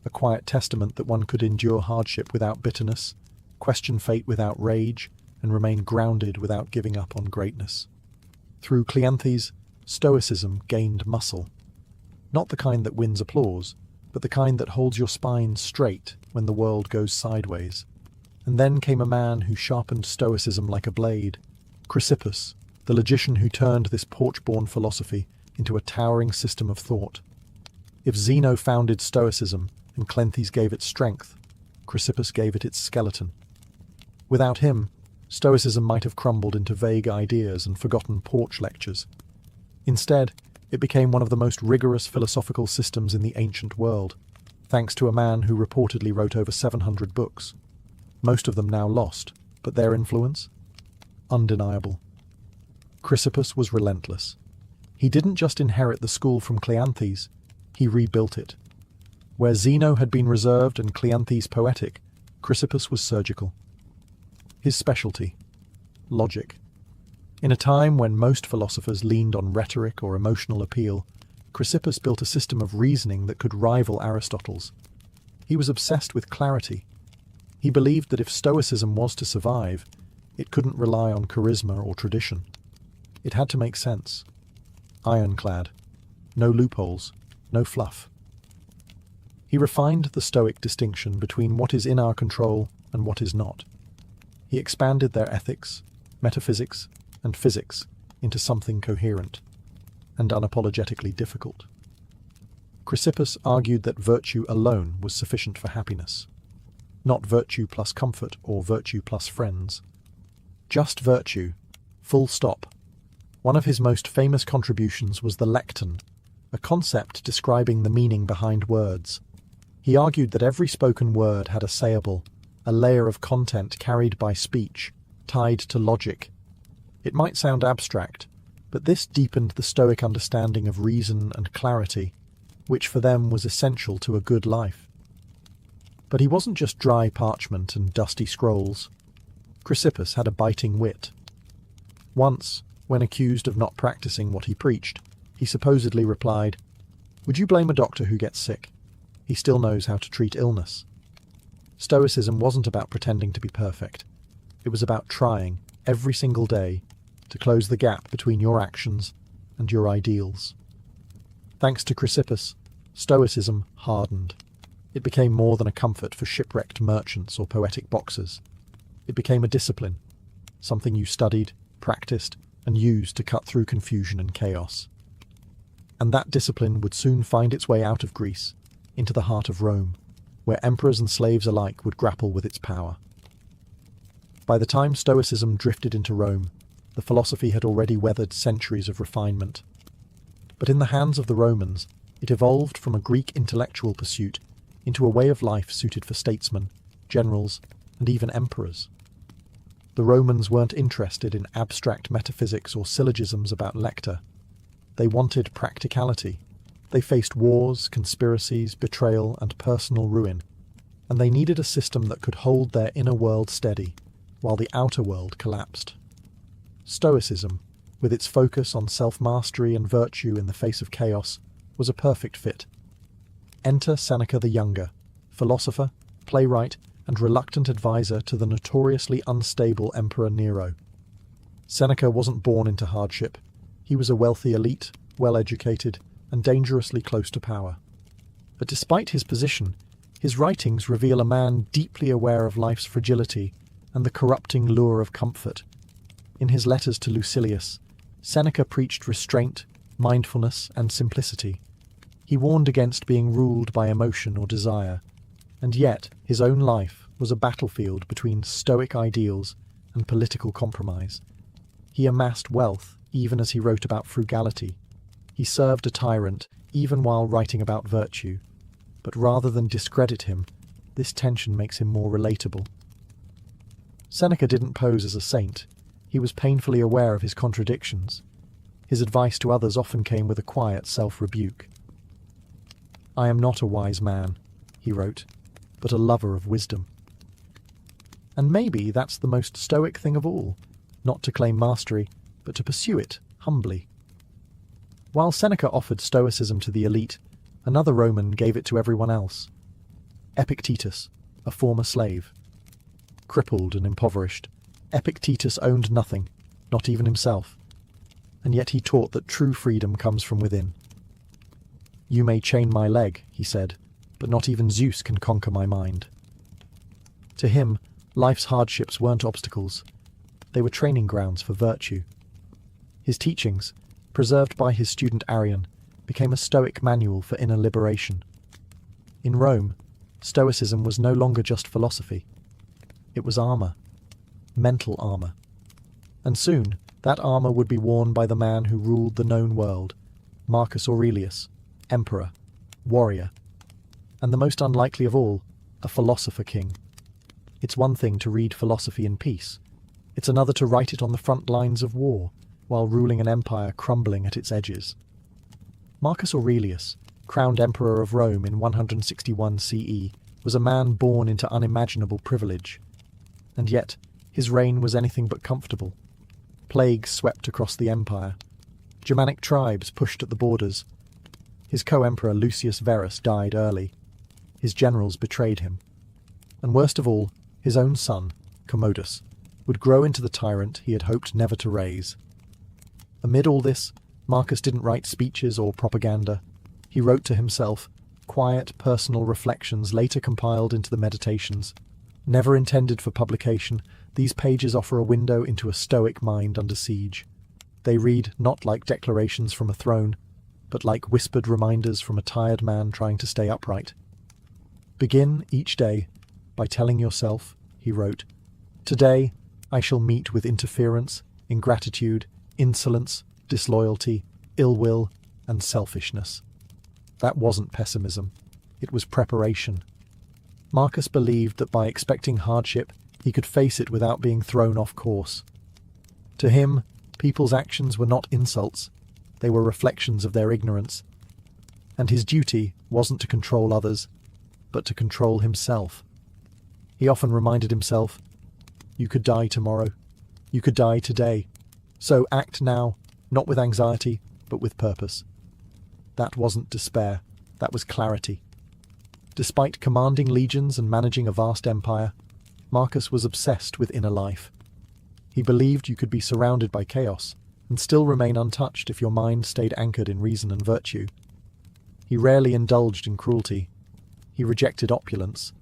a quiet testament that one could endure hardship without bitterness, question fate without rage, and remain grounded without giving up on greatness. Through Cleanthes, Stoicism gained muscle. Not the kind that wins applause, but the kind that holds your spine straight when the world goes sideways. And then came a man who sharpened Stoicism like a blade, Chrysippus, the logician who turned this porch-born philosophy into a towering system of thought. If Zeno founded Stoicism and Cleanthes gave it strength, Chrysippus gave it its skeleton. Without him, Stoicism might have crumbled into vague ideas and forgotten porch lectures. Instead, it became one of the most rigorous philosophical systems in the ancient world, thanks to a man who reportedly wrote over 700 books. Most of them now lost, but their influence? Undeniable. Chrysippus was relentless. He didn't just inherit the school from Cleanthes, he rebuilt it. Where Zeno had been reserved and Cleanthes poetic, Chrysippus was surgical. His specialty: logic. In a time when most philosophers leaned on rhetoric or emotional appeal, Chrysippus built a system of reasoning that could rival Aristotle's. He was obsessed with clarity. He believed that if Stoicism was to survive, it couldn't rely on charisma or tradition. It had to make sense. Ironclad. No loopholes. No fluff. He refined the Stoic distinction between what is in our control and what is not. He expanded their ethics, metaphysics, and physics into something coherent and unapologetically difficult. Chrysippus argued that virtue alone was sufficient for happiness, not virtue plus comfort or virtue plus friends. Just virtue, full stop. One of his most famous contributions was the lecton, a concept describing the meaning behind words. He argued that every spoken word had a sayable, a layer of content carried by speech, tied to logic. It might sound abstract, but this deepened the Stoic understanding of reason and clarity, which for them was essential to a good life. But he wasn't just dry parchment and dusty scrolls. Chrysippus had a biting wit. Once, when accused of not practicing what he preached, he supposedly replied, "Would you blame a doctor who gets sick? He still knows how to treat illness." Stoicism wasn't about pretending to be perfect. It was about trying, every single day, to close the gap between your actions and your ideals. Thanks to Chrysippus, Stoicism hardened. It became more than a comfort for shipwrecked merchants or poetic boxers. It became a discipline, something you studied, practiced, and used to cut through confusion and chaos. And that discipline would soon find its way out of Greece, into the heart of Rome, where emperors and slaves alike would grapple with its power. By the time Stoicism drifted into Rome, the philosophy had already weathered centuries of refinement. But in the hands of the Romans, it evolved from a Greek intellectual pursuit into a way of life suited for statesmen, generals, and even emperors. The Romans weren't interested in abstract metaphysics or syllogisms about nectar. They wanted practicality. They faced wars, conspiracies, betrayal, and personal ruin, and they needed a system that could hold their inner world steady while the outer world collapsed. Stoicism, with its focus on self-mastery and virtue in the face of chaos, was a perfect fit. Enter Seneca the Younger, philosopher, playwright, and reluctant advisor to the notoriously unstable Emperor Nero. Seneca wasn't born into hardship. He was a wealthy elite, well-educated, and dangerously close to power. But despite his position, his writings reveal a man deeply aware of life's fragility and the corrupting lure of comfort. In his letters to Lucilius, Seneca preached restraint, mindfulness, and simplicity. He warned against being ruled by emotion or desire, and yet his own life was a battlefield between Stoic ideals and political compromise. He amassed wealth even as he wrote about frugality. He served a tyrant even while writing about virtue. But rather than discredit him, this tension makes him more relatable. Seneca didn't pose as a saint. He was painfully aware of his contradictions. His advice to others often came with a quiet self-rebuke. "I am not a wise man," he wrote, "but a lover of wisdom." And maybe that's the most Stoic thing of all, not to claim mastery, but to pursue it humbly. While Seneca offered Stoicism to the elite, another Roman gave it to everyone else. Epictetus, a former slave. Crippled and impoverished, Epictetus owned nothing, not even himself. And yet he taught that true freedom comes from within. "You may chain my leg," he said, "but not even Zeus can conquer my mind." To him, life's hardships weren't obstacles. They were training grounds for virtue. His teachings, preserved by his student Arrian, became a Stoic manual for inner liberation. In Rome, Stoicism was no longer just philosophy. It was armor, mental armor. And soon, that armor would be worn by the man who ruled the known world, Marcus Aurelius, emperor, warrior, and the most unlikely of all, a philosopher king. It's one thing to read philosophy in peace. It's another to write it on the front lines of war, while ruling an empire crumbling at its edges. Marcus Aurelius, crowned emperor of Rome in 161 CE, was a man born into unimaginable privilege. And yet, his reign was anything but comfortable. Plagues swept across the empire. Germanic tribes pushed at the borders. His co-emperor Lucius Verus died early. His generals betrayed him. And worst of all, his own son, Commodus, would grow into the tyrant he had hoped never to raise. Amid all this, Marcus didn't write speeches or propaganda. He wrote to himself, quiet, personal reflections later compiled into the Meditations. Never intended for publication, these pages offer a window into a Stoic mind under siege. They read not like declarations from a throne, but like whispered reminders from a tired man trying to stay upright. "Begin each day by telling yourself," he wrote, "Today I shall meet with interference, ingratitude, insolence, disloyalty, ill will, and selfishness." That wasn't pessimism. It was preparation. Marcus believed that by expecting hardship, he could face it without being thrown off course. To him, people's actions were not insults. They were reflections of their ignorance. And his duty wasn't to control others, but to control himself. He often reminded himself, "You could die tomorrow. You could die today. So act now, not with anxiety, but with purpose." That wasn't despair. That was clarity. Despite commanding legions and managing a vast empire, Marcus was obsessed with inner life. He believed you could be surrounded by chaos and still remain untouched if your mind stayed anchored in reason and virtue. He rarely indulged in cruelty. He rejected opulence,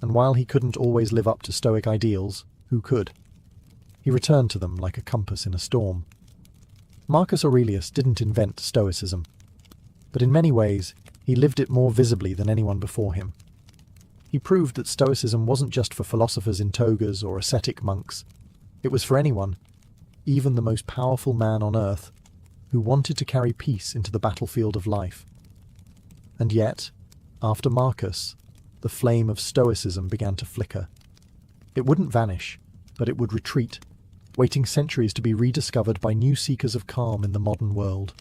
and while he couldn't always live up to Stoic ideals, who could? He returned to them like a compass in a storm. Marcus Aurelius didn't invent Stoicism, but in many ways he lived it more visibly than anyone before him. He proved that Stoicism wasn't just for philosophers in togas or ascetic monks. It was for anyone, even the most powerful man on earth, who wanted to carry peace into the battlefield of life. And yet, after Marcus, the flame of Stoicism began to flicker. It wouldn't vanish, but it would retreat, waiting centuries to be rediscovered by new seekers of calm in the modern world.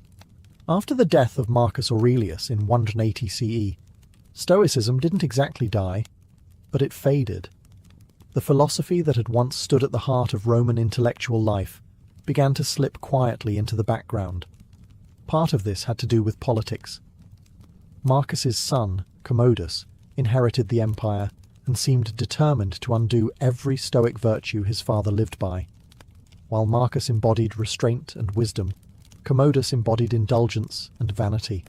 After the death of Marcus Aurelius in 180 CE, Stoicism didn't exactly die, but it faded. The philosophy that had once stood at the heart of Roman intellectual life began to slip quietly into the background. Part of this had to do with politics. Marcus's son, Commodus, inherited the empire and seemed determined to undo every Stoic virtue his father lived by. While Marcus embodied restraint and wisdom, Commodus embodied indulgence and vanity.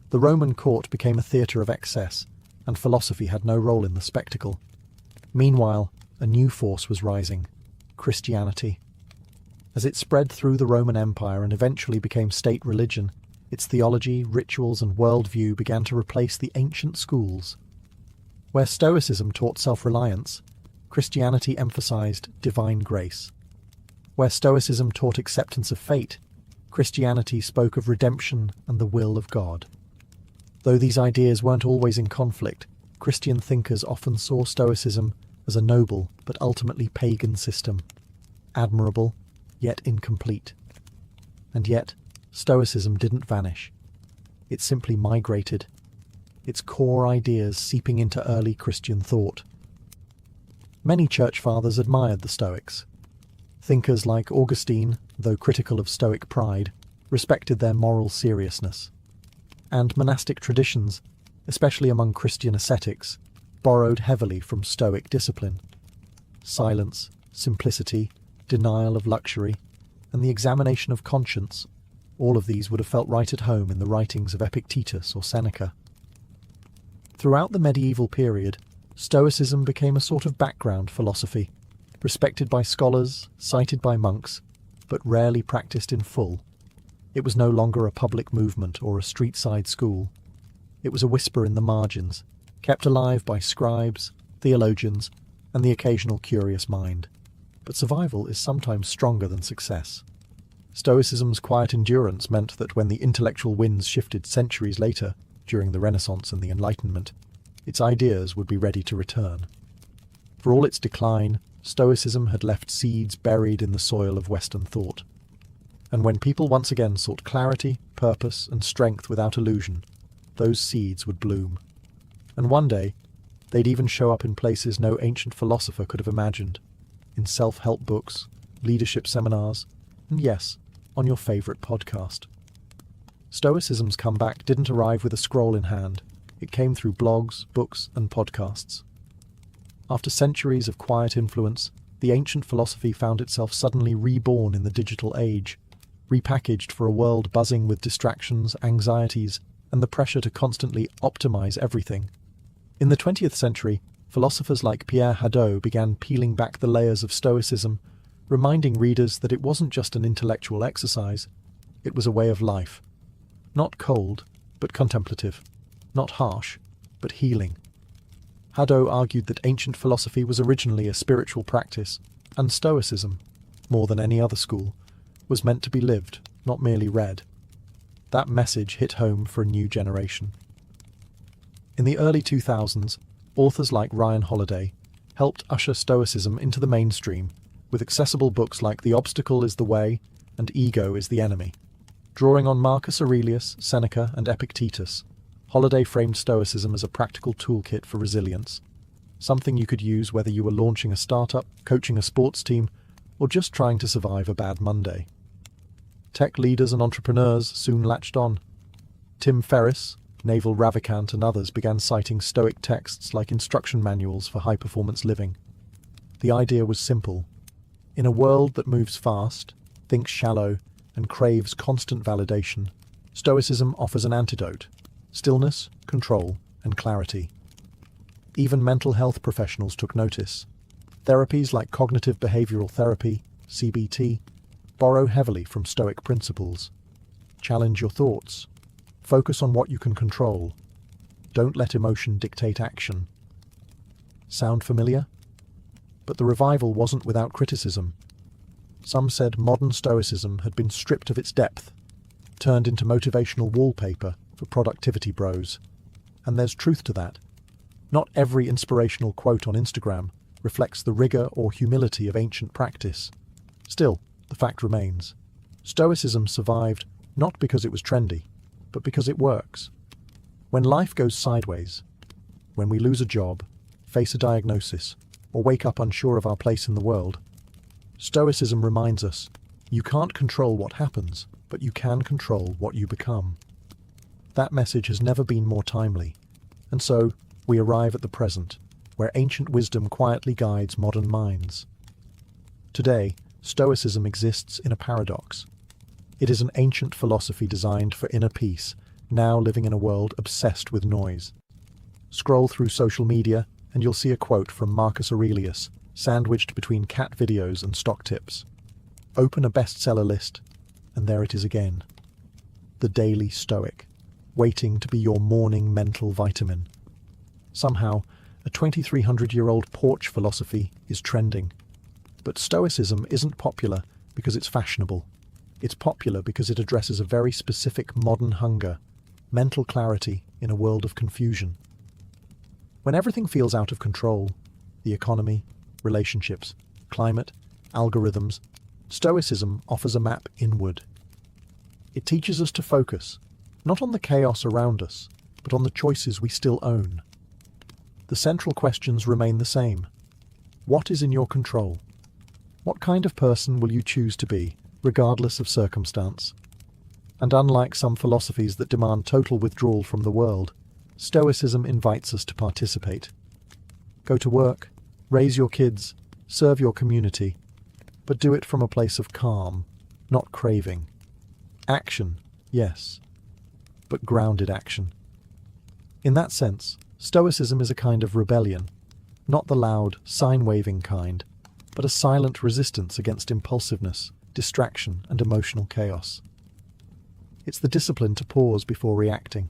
The Roman court became a theatre of excess, and philosophy had no role in the spectacle. Meanwhile, a new force was rising: Christianity. As it spread through the Roman Empire and eventually became state religion, its theology, rituals, and worldview began to replace the ancient schools. Where Stoicism taught self-reliance, Christianity emphasized divine grace. Where Stoicism taught acceptance of fate, Christianity spoke of redemption and the will of God. Though these ideas weren't always in conflict, Christian thinkers often saw Stoicism as a noble but ultimately pagan system, admirable yet incomplete. And yet, Stoicism didn't vanish. It simply migrated, its core ideas seeping into early Christian thought. Many church fathers admired the Stoics. Thinkers like Augustine, though critical of Stoic pride, respected their moral seriousness. And monastic traditions, especially among Christian ascetics, borrowed heavily from Stoic discipline. Silence, simplicity, denial of luxury, and the examination of conscience, all of these would have felt right at home in the writings of Epictetus or Seneca. Throughout the medieval period, Stoicism became a sort of background philosophy, respected by scholars, cited by monks, but rarely practiced in full. It was no longer a public movement or a street-side school. It was a whisper in the margins, kept alive by scribes, theologians, and the occasional curious mind. But survival is sometimes stronger than success. Stoicism's quiet endurance meant that when the intellectual winds shifted centuries later, during the Renaissance and the Enlightenment, its ideas would be ready to return. For all its decline, Stoicism had left seeds buried in the soil of Western thought. And when people once again sought clarity, purpose, and strength without illusion, those seeds would bloom. And one day, they'd even show up in places no ancient philosopher could have imagined, in self-help books, leadership seminars, and yes, on your favorite podcast. Stoicism's comeback didn't arrive with a scroll in hand. It came through blogs, books, and podcasts. After centuries of quiet influence, the ancient philosophy found itself suddenly reborn in the digital age, repackaged for a world buzzing with distractions, anxieties, and the pressure to constantly optimize everything. In the 20th century, philosophers like Pierre Hadot began peeling back the layers of Stoicism, reminding readers that it wasn't just an intellectual exercise, it was a way of life. Not cold, but contemplative. Not harsh, but healing. Hadot argued that ancient philosophy was originally a spiritual practice, and Stoicism, more than any other school, was meant to be lived, not merely read. That message hit home for a new generation. In the early 2000s, authors like Ryan Holiday helped usher Stoicism into the mainstream with accessible books like The Obstacle is the Way and Ego is the Enemy. Drawing on Marcus Aurelius, Seneca, and Epictetus, Holiday framed Stoicism as a practical toolkit for resilience, something you could use whether you were launching a startup, coaching a sports team, or just trying to survive a bad Monday. Tech leaders and entrepreneurs soon latched on. Tim Ferriss, Naval Ravikant, and others began citing Stoic texts like instruction manuals for high-performance living. The idea was simple. In a world that moves fast, thinks shallow, and craves constant validation, Stoicism offers an antidote: stillness, control, and clarity. Even mental health professionals took notice. Therapies like cognitive behavioral therapy, CBT, borrow heavily from Stoic principles. Challenge your thoughts. Focus on what you can control. Don't let emotion dictate action. Sound familiar? But the revival wasn't without criticism. Some said modern Stoicism had been stripped of its depth, turned into motivational wallpaper for productivity bros. And there's truth to that. Not every inspirational quote on Instagram reflects the rigor or humility of ancient practice. Still, the fact remains. Stoicism survived not because it was trendy, but because it works. When life goes sideways, when we lose a job, face a diagnosis, or wake up unsure of our place in the world, Stoicism reminds us, you can't control what happens, but you can control what you become. That message has never been more timely, and so we arrive at the present, where ancient wisdom quietly guides modern minds. Today, Stoicism exists in a paradox. It is an ancient philosophy designed for inner peace, now living in a world obsessed with noise. Scroll through social media and you'll see a quote from Marcus Aurelius, sandwiched between cat videos and stock tips. Open a bestseller list, and there it is again. The Daily Stoic, waiting to be your morning mental vitamin. Somehow, a 2,300-year-old porch philosophy is trending. But Stoicism isn't popular because it's fashionable. It's popular because it addresses a very specific modern hunger, mental clarity in a world of confusion. When everything feels out of control, the economy, relationships, climate, algorithms, Stoicism offers a map inward. It teaches us to focus, not on the chaos around us, but on the choices we still own. The central questions remain the same. What is in your control? What kind of person will you choose to be, regardless of circumstance? And unlike some philosophies that demand total withdrawal from the world, Stoicism invites us to participate. Go to work, raise your kids, serve your community, but do it from a place of calm, not craving. Action, yes, but grounded action. In that sense, Stoicism is a kind of rebellion, not the loud, sign-waving kind, but a silent resistance against impulsiveness, distraction, and emotional chaos. It's the discipline to pause before reacting,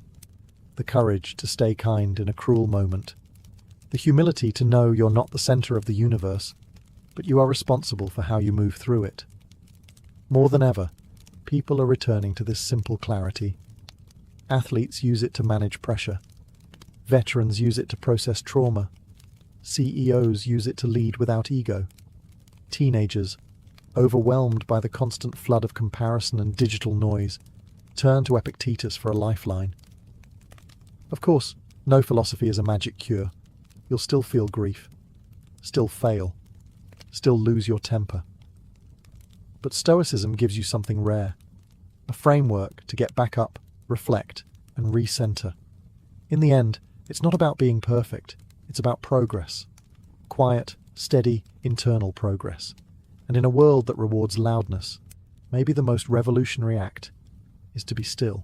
the courage to stay kind in a cruel moment, the humility to know you're not the center of the universe, but you are responsible for how you move through it. More than ever, people are returning to this simple clarity. Athletes use it to manage pressure. Veterans use it to process trauma. CEOs use it to lead without ego. Teenagers, overwhelmed by the constant flood of comparison and digital noise, turn to Epictetus for a lifeline. Of course, no philosophy is a magic cure. You'll still feel grief, still fail, still lose your temper. But Stoicism gives you something rare, a framework to get back up, reflect, and recenter. In the end, it's not about being perfect, it's about progress. Quiet, steady, internal progress. And in a world that rewards loudness, maybe the most revolutionary act is to be still.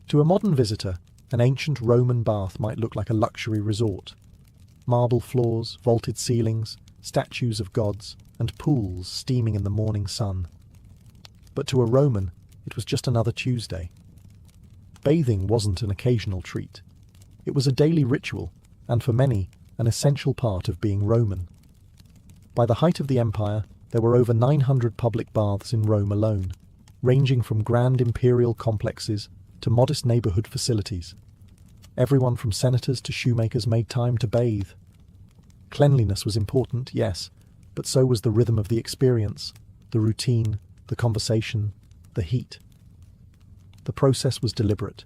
To a modern visitor, an ancient Roman bath might look like a luxury resort. Marble floors, vaulted ceilings, statues of gods, and pools steaming in the morning sun. But to a Roman, it was just another Tuesday. Bathing wasn't an occasional treat. It was a daily ritual, and for many, an essential part of being Roman. By the height of the empire, there were over 900 public baths in Rome alone, ranging from grand imperial complexes to modest neighborhood facilities. Everyone from senators to shoemakers made time to bathe. Cleanliness was important, yes, but so was the rhythm of the experience, the routine, the conversation, the heat. The process was deliberate.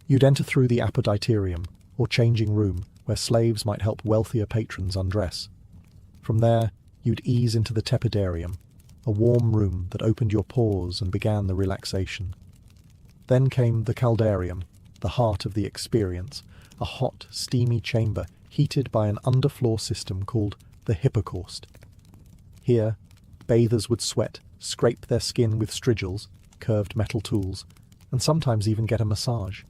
You'd enter through the apoditerium, or changing room, where slaves might help wealthier patrons undress. From there, you'd ease into the tepidarium, a warm room that opened your pores and began the relaxation. Then came the caldarium, the heart of the experience, a hot, steamy chamber heated by an underfloor system called the hypocaust. Here, bathers would sweat, scrape their skin with strigils, curved metal tools, and sometimes even get a massage.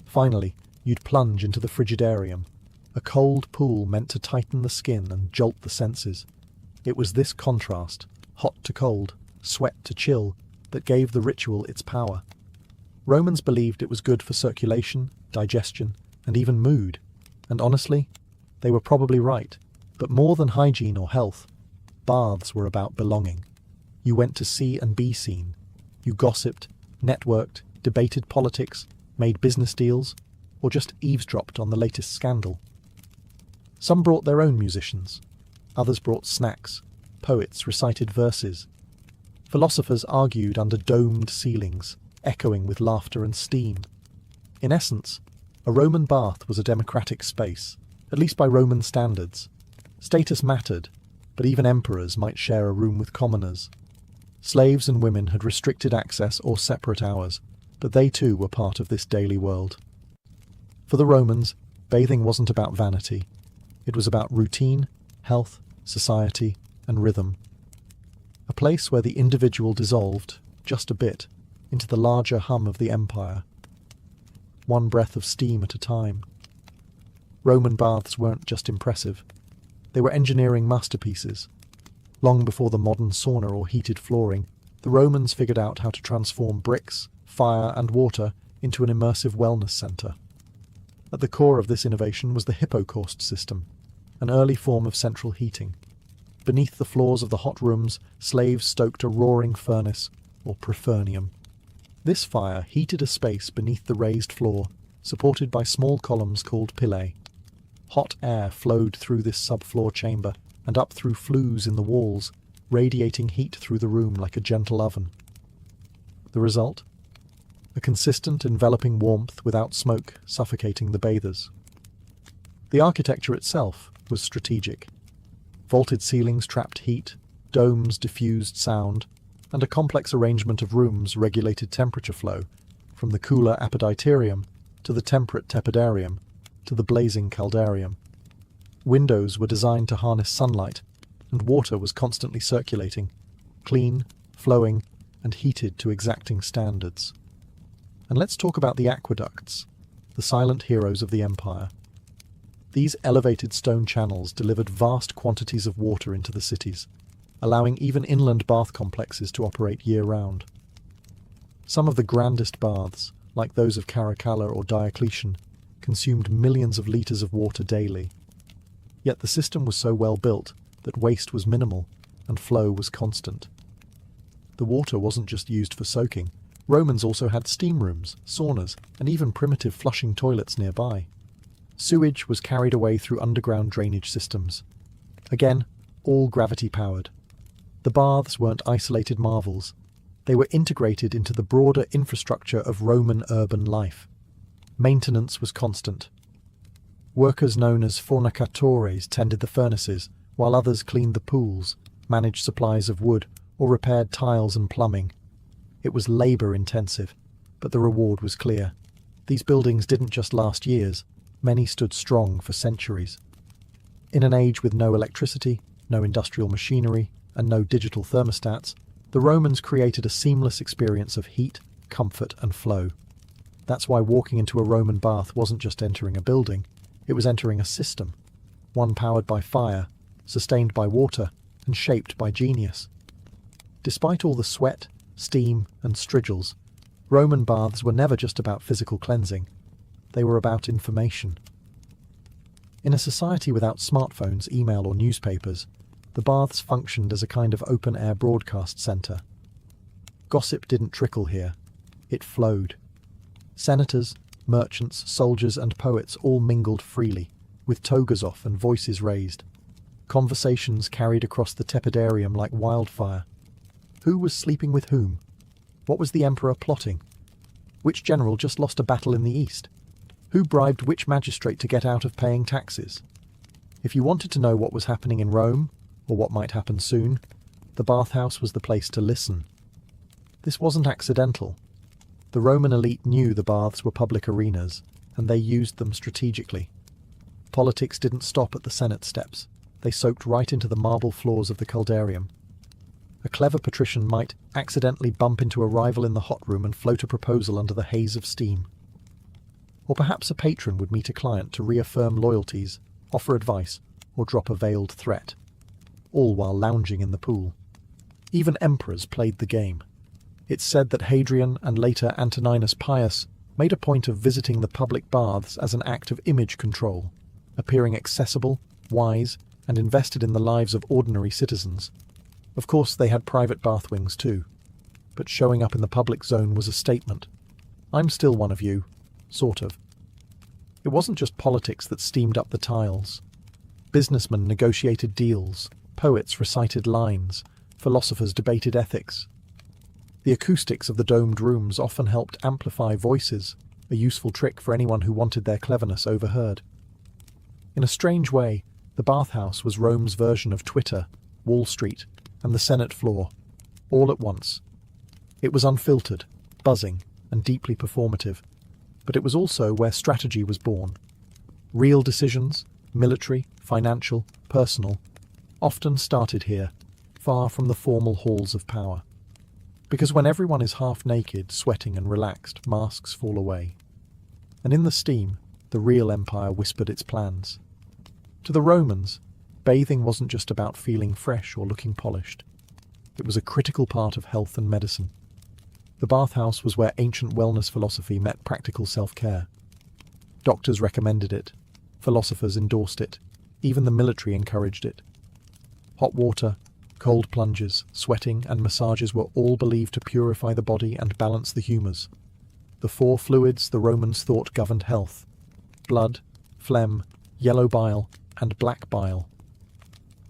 Finally, you'd plunge into the frigidarium, a cold pool meant to tighten the skin and jolt the senses. It was this contrast, hot to cold, sweat to chill, that gave the ritual its power. Romans believed it was good for circulation, digestion, and even mood, And honestly, they were probably right. But more than hygiene or health, baths were about belonging. You went to see and be seen. You gossiped, networked, debated politics, made business deals, or just eavesdropped on the latest scandal. Some brought their own musicians. Others brought snacks. Poets recited verses. Philosophers argued under domed ceilings, echoing with laughter and steam. In essence, a Roman bath was a democratic space, at least by Roman standards. Status mattered, but even emperors might share a room with commoners. Slaves and women had restricted access or separate hours, but they too were part of this daily world. For the Romans, bathing wasn't about vanity. It was about routine, health, society, and rhythm. A place where the individual dissolved, just a bit, into the larger hum of the empire. One breath of steam at a time. Roman baths weren't just impressive. They were engineering masterpieces. Long before the modern sauna or heated flooring, the Romans figured out how to transform bricks, fire, and water into an immersive wellness centre. At the core of this innovation was the hippocaust system, an early form of central heating. Beneath the floors of the hot rooms, slaves stoked a roaring furnace, or prefernium. This fire heated a space beneath the raised floor, supported by small columns called pillae. Hot air flowed through this subfloor chamber and up through flues in the walls, radiating heat through the room like a gentle oven. The result? A consistent, enveloping warmth without smoke suffocating the bathers. The architecture itself was strategic. Vaulted ceilings trapped heat, domes diffused sound, and a complex arrangement of rooms regulated temperature flow, from the cooler apoditerium to the temperate tepidarium to the blazing caldarium. Windows were designed to harness sunlight, and water was constantly circulating, clean, flowing, and heated to exacting standards. And let's talk about the aqueducts, the silent heroes of the empire. These elevated stone channels delivered vast quantities of water into the cities, allowing even inland bath complexes to operate year-round. Some of the grandest baths, like those of Caracalla or Diocletian, consumed millions of litres of water daily. Yet the system was so well built that waste was minimal and flow was constant. The water wasn't just used for soaking. Romans also had steam rooms, saunas, and even primitive flushing toilets nearby. Sewage was carried away through underground drainage systems. Again, all gravity-powered. The baths weren't isolated marvels. They were integrated into the broader infrastructure of Roman urban life. Maintenance was constant. Workers known as fornicatores tended the furnaces, while others cleaned the pools, managed supplies of wood, or repaired tiles and plumbing. It was labour-intensive, but the reward was clear. These buildings didn't just last years. Many stood strong for centuries. In an age with no electricity, no industrial machinery, and no digital thermostats, the Romans created a seamless experience of heat, comfort, and flow. That's why walking into a Roman bath wasn't just entering a building, it was entering a system, one powered by fire, sustained by water, and shaped by genius. Despite all the sweat, steam, and strigils, Roman baths were never just about physical cleansing. They were about information. In a society without smartphones, email, or newspapers, the baths functioned as a kind of open-air broadcast centre. Gossip didn't trickle here. It flowed. Senators, merchants, soldiers, and poets all mingled freely, with togas off and voices raised. Conversations carried across the tepidarium like wildfire. Who was sleeping with whom? What was the emperor plotting? Which general just lost a battle in the east? Who bribed which magistrate to get out of paying taxes? If you wanted to know what was happening in Rome, or what might happen soon, the bathhouse was the place to listen. This wasn't accidental. The Roman elite knew the baths were public arenas, and they used them strategically. Politics didn't stop at the Senate steps. They soaked right into the marble floors of the caldarium. A clever patrician might accidentally bump into a rival in the hot room and float a proposal under the haze of steam. Or perhaps a patron would meet a client to reaffirm loyalties, offer advice, or drop a veiled threat, all while lounging in the pool. Even emperors played the game. It's said that Hadrian and later Antoninus Pius made a point of visiting the public baths as an act of image control, appearing accessible, wise, and invested in the lives of ordinary citizens. Of course, they had private bath wings too, but showing up in the public zone was a statement. I'm still one of you, sort of. It wasn't just politics that steamed up the tiles. Businessmen negotiated deals, poets recited lines, philosophers debated ethics. The acoustics of the domed rooms often helped amplify voices, a useful trick for anyone who wanted their cleverness overheard. In a strange way, the bathhouse was Rome's version of Twitter, Wall Street, and the Senate floor, all at once. It was unfiltered, buzzing, and deeply performative, but it was also where strategy was born. Real decisions, military, financial, personal, often started here, far from the formal halls of power. Because when everyone is half naked, sweating and relaxed, masks fall away. And in the steam, the real empire whispered its plans. To the Romans, bathing wasn't just about feeling fresh or looking polished. It was a critical part of health and medicine. The bathhouse was where ancient wellness philosophy met practical self-care. Doctors recommended it, philosophers endorsed it, even the military encouraged it. Hot water, cold plunges, sweating, and massages were all believed to purify the body and balance the humours. The four fluids the Romans thought governed health: blood, phlegm, yellow bile, and black bile.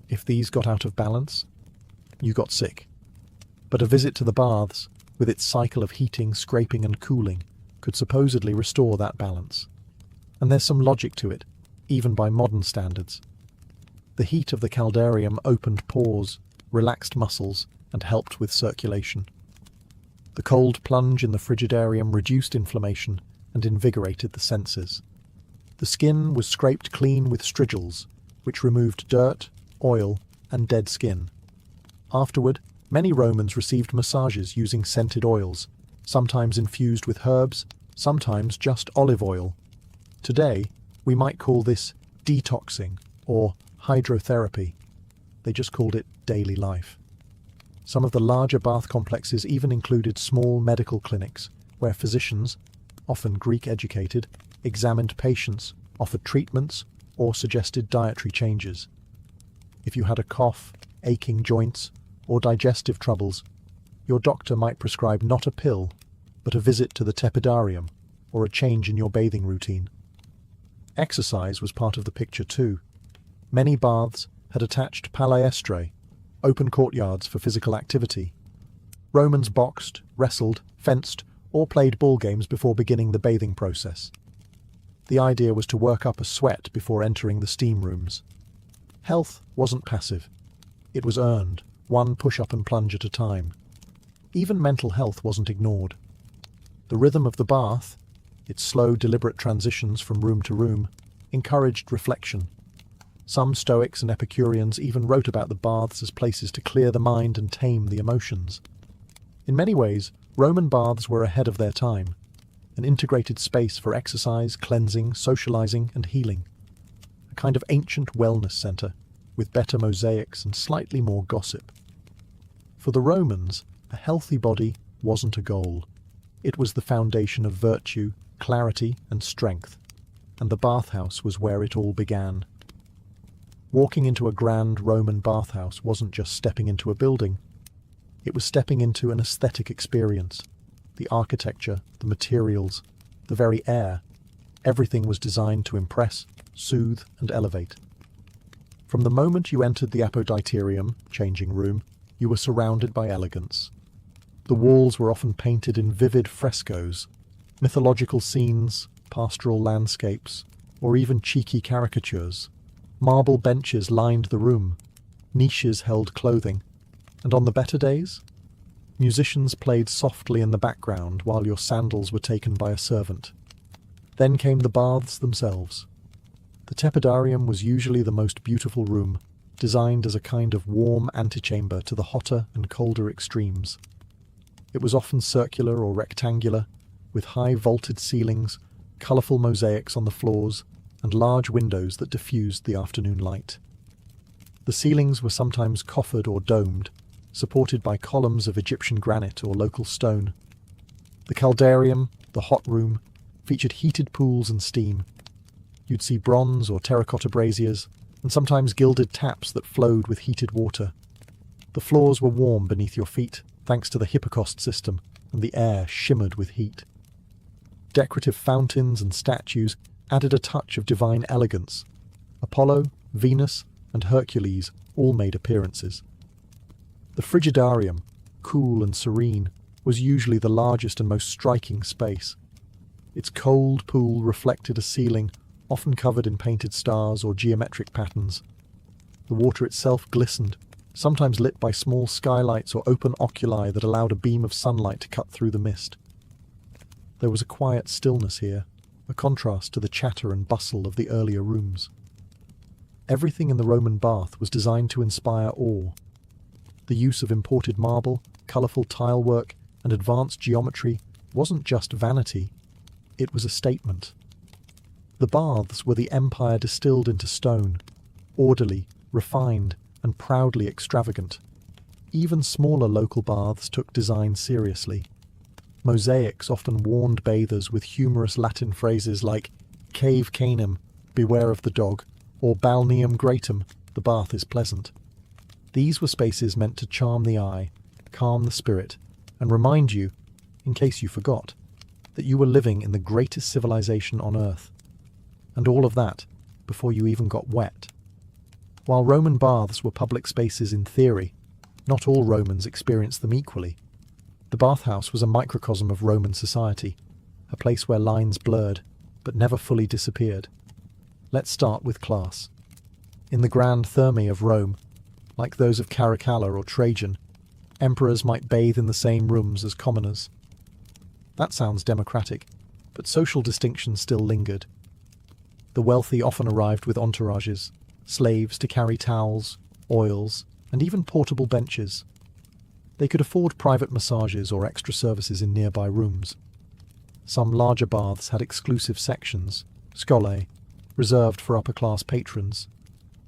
If these got out of balance, you got sick. But a visit to the baths, with its cycle of heating, scraping, and cooling, could supposedly restore that balance. And there's some logic to it, even by modern standards. The heat of the caldarium opened pores, relaxed muscles, and helped with circulation. The cold plunge in the frigidarium reduced inflammation and invigorated the senses. The skin was scraped clean with strigils, which removed dirt, oil, and dead skin. Afterward, many Romans received massages using scented oils, sometimes infused with herbs, sometimes just olive oil. Today, we might call this detoxing or hydrotherapy. They just called it daily life. Some of the larger bath complexes even included small medical clinics where physicians, often Greek-educated, examined patients, offered treatments, or suggested dietary changes. If you had a cough, aching joints, or digestive troubles, your doctor might prescribe not a pill, but a visit to the tepidarium, or a change in your bathing routine. Exercise was part of the picture too. Many baths had attached palestra, open courtyards for physical activity. Romans boxed, wrestled, fenced, or played ball games before beginning the bathing process. The idea was to work up a sweat before entering the steam rooms. Health wasn't passive. It was earned, one push-up and plunge at a time. Even mental health wasn't ignored. The rhythm of the bath, its slow, deliberate transitions from room to room, encouraged reflection. Some Stoics and Epicureans even wrote about the baths as places to clear the mind and tame the emotions. In many ways, Roman baths were ahead of their time, an integrated space for exercise, cleansing, socializing, and healing. A kind of ancient wellness center, with better mosaics and slightly more gossip. For the Romans, a healthy body wasn't a goal. It was the foundation of virtue, clarity, and strength, and the bathhouse was where it all began. Walking into a grand Roman bathhouse wasn't just stepping into a building. It was stepping into an aesthetic experience. The architecture, the materials, the very air, everything was designed to impress, soothe, and elevate. From the moment you entered the apoditerium, changing room, you were surrounded by elegance. The walls were often painted in vivid frescoes, mythological scenes, pastoral landscapes, or even cheeky caricatures. Marble benches lined the room, niches held clothing, and on the better days, musicians played softly in the background while your sandals were taken by a servant. Then came the baths themselves. The tepidarium was usually the most beautiful room, designed as a kind of warm antechamber to the hotter and colder extremes. It was often circular or rectangular, with high vaulted ceilings, colourful mosaics on the floors, and large windows that diffused the afternoon light. The ceilings were sometimes coffered or domed, supported by columns of Egyptian granite or local stone. The caldarium, the hot room, featured heated pools and steam. You'd see bronze or terracotta braziers, and sometimes gilded taps that flowed with heated water. The floors were warm beneath your feet, thanks to the hypocaust system, and the air shimmered with heat. Decorative fountains and statues added a touch of divine elegance. Apollo, Venus, and Hercules all made appearances. The frigidarium, cool and serene, was usually the largest and most striking space. Its cold pool reflected a ceiling often covered in painted stars or geometric patterns. The water itself glistened, sometimes lit by small skylights or open oculi that allowed a beam of sunlight to cut through the mist. There was a quiet stillness here, a contrast to the chatter and bustle of the earlier rooms. Everything in the Roman bath was designed to inspire awe. The use of imported marble, colourful tilework, and advanced geometry wasn't just vanity, it was a statement. The baths were the empire distilled into stone, orderly, refined, and proudly extravagant. Even smaller local baths took design seriously. Mosaics often warned bathers with humorous Latin phrases like cave canem, beware of the dog, or balneum gratum, the bath is pleasant. These were spaces meant to charm the eye, calm the spirit, and remind you, in case you forgot, that you were living in the greatest civilization on earth. And all of that before you even got wet. While Roman baths were public spaces in theory, not all Romans experienced them equally. The bathhouse was a microcosm of Roman society, a place where lines blurred, but never fully disappeared. Let's start with class. In the grand thermae of Rome, like those of Caracalla or Trajan, emperors might bathe in the same rooms as commoners. That sounds democratic, but social distinctions still lingered. The wealthy often arrived with entourages, slaves to carry towels, oils, and even portable benches. They could afford private massages or extra services in nearby rooms. Some larger baths had exclusive sections, scholae, reserved for upper-class patrons.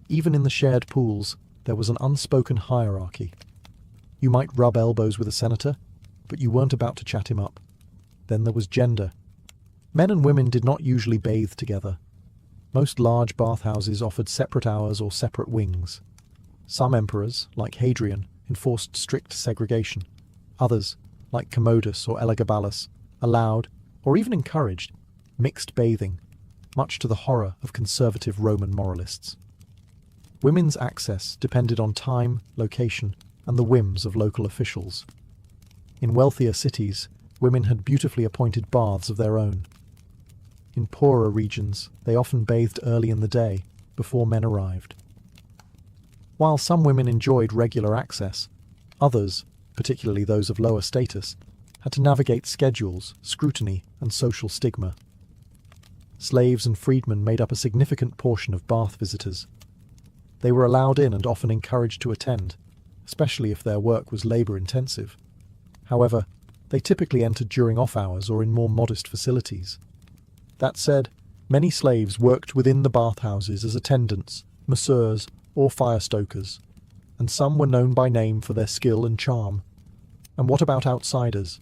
Even in the shared pools, there was an unspoken hierarchy. You might rub elbows with a senator, but you weren't about to chat him up. Then there was gender. Men and women did not usually bathe together. Most large bathhouses offered separate hours or separate wings. Some emperors, like Hadrian, enforced strict segregation. Others, like Commodus or Elagabalus, allowed, or even encouraged, mixed bathing, much to the horror of conservative Roman moralists. Women's access depended on time, location, and the whims of local officials. In wealthier cities, women had beautifully appointed baths of their own. In poorer regions, they often bathed early in the day, before men arrived. While some women enjoyed regular access, others, particularly those of lower status, had to navigate schedules, scrutiny, and social stigma. Slaves and freedmen made up a significant portion of bath visitors. They were allowed in and often encouraged to attend, especially if their work was labour-intensive. However, they typically entered during off-hours or in more modest facilities. That said, many slaves worked within the bathhouses as attendants, masseurs, or fire-stokers, and some were known by name for their skill and charm. And what about outsiders?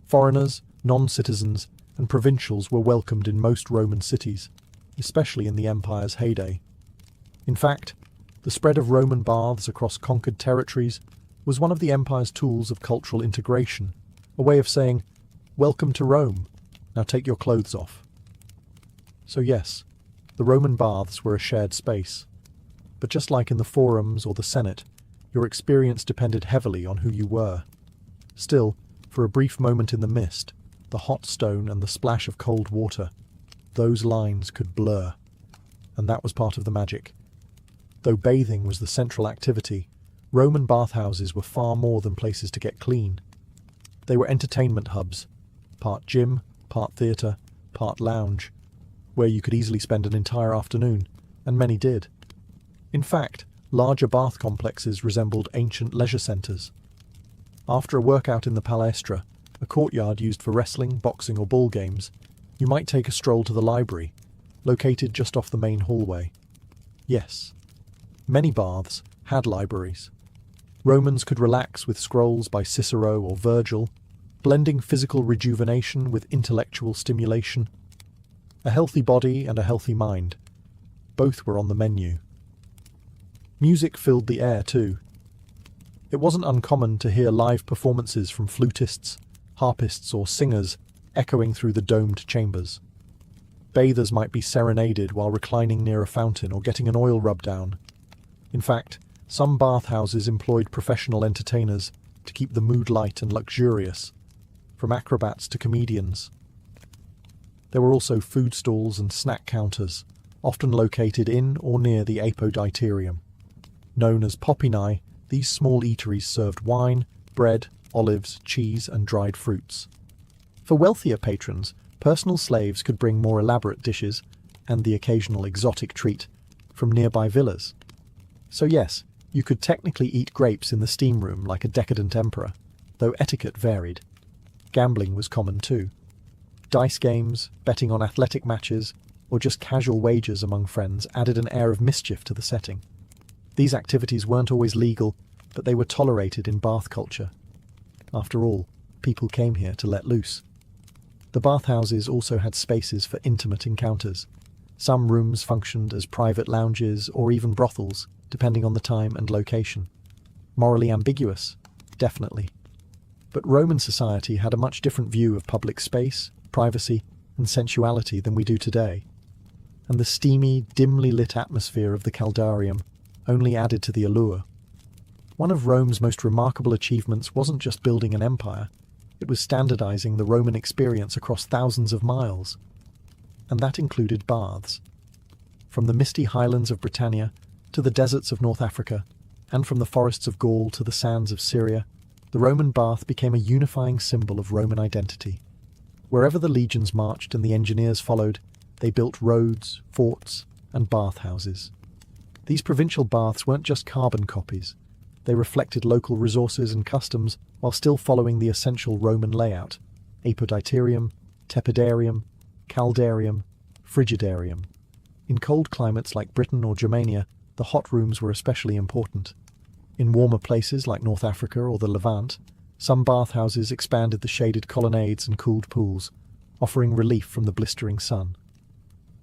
Foreigners, non-citizens, and provincials were welcomed in most Roman cities, especially in the empire's heyday. In fact, the spread of Roman baths across conquered territories was one of the empire's tools of cultural integration, a way of saying, "Welcome to Rome, now take your clothes off." So yes, the Roman baths were a shared space. But just like in the forums or the Senate, your experience depended heavily on who you were. Still, for a brief moment in the mist, the hot stone and the splash of cold water, those lines could blur. And that was part of the magic. Though bathing was the central activity, Roman bathhouses were far more than places to get clean. They were entertainment hubs, part gym, part theatre, part lounge, where you could easily spend an entire afternoon, and many did. In fact, larger bath complexes resembled ancient leisure centres. After a workout in the palestra, a courtyard used for wrestling, boxing or ball games, you might take a stroll to the library, located just off the main hallway. Yes, many baths had libraries. Romans could relax with scrolls by Cicero or Virgil, blending physical rejuvenation with intellectual stimulation. A healthy body and a healthy mind. Both were on the menu. Music filled the air too. It wasn't uncommon to hear live performances from flutists, harpists or singers echoing through the domed chambers. Bathers might be serenaded while reclining near a fountain or getting an oil rub down. In fact, some bathhouses employed professional entertainers to keep the mood light and luxurious, from acrobats to comedians. There were also food stalls and snack counters, often located in or near the apoditerium. Known as popinae, these small eateries served wine, bread, olives, cheese, and dried fruits. For wealthier patrons, personal slaves could bring more elaborate dishes, and the occasional exotic treat, from nearby villas. So yes, you could technically eat grapes in the steam room like a decadent emperor, though etiquette varied. Gambling was common too. Dice games, betting on athletic matches, or just casual wagers among friends added an air of mischief to the setting. These activities weren't always legal, but they were tolerated in bath culture. After all, people came here to let loose. The bathhouses also had spaces for intimate encounters. Some rooms functioned as private lounges or even brothels, depending on the time and location. Morally ambiguous, definitely. But Roman society had a much different view of public space, privacy, and sensuality than we do today. And the steamy, dimly lit atmosphere of the Caldarium only added to the allure. One of Rome's most remarkable achievements wasn't just building an empire, it was standardizing the Roman experience across thousands of miles. And that included baths. From the misty highlands of Britannia to the deserts of North Africa, and from the forests of Gaul to the sands of Syria, the Roman bath became a unifying symbol of Roman identity. Wherever the legions marched and the engineers followed, they built roads, forts, and bathhouses. These provincial baths weren't just carbon copies. They reflected local resources and customs while still following the essential Roman layout: apoditerium, tepidarium, caldarium, frigidarium. In cold climates like Britain or Germania, the hot rooms were especially important. In warmer places like North Africa or the Levant, some bathhouses expanded the shaded colonnades and cooled pools, offering relief from the blistering sun.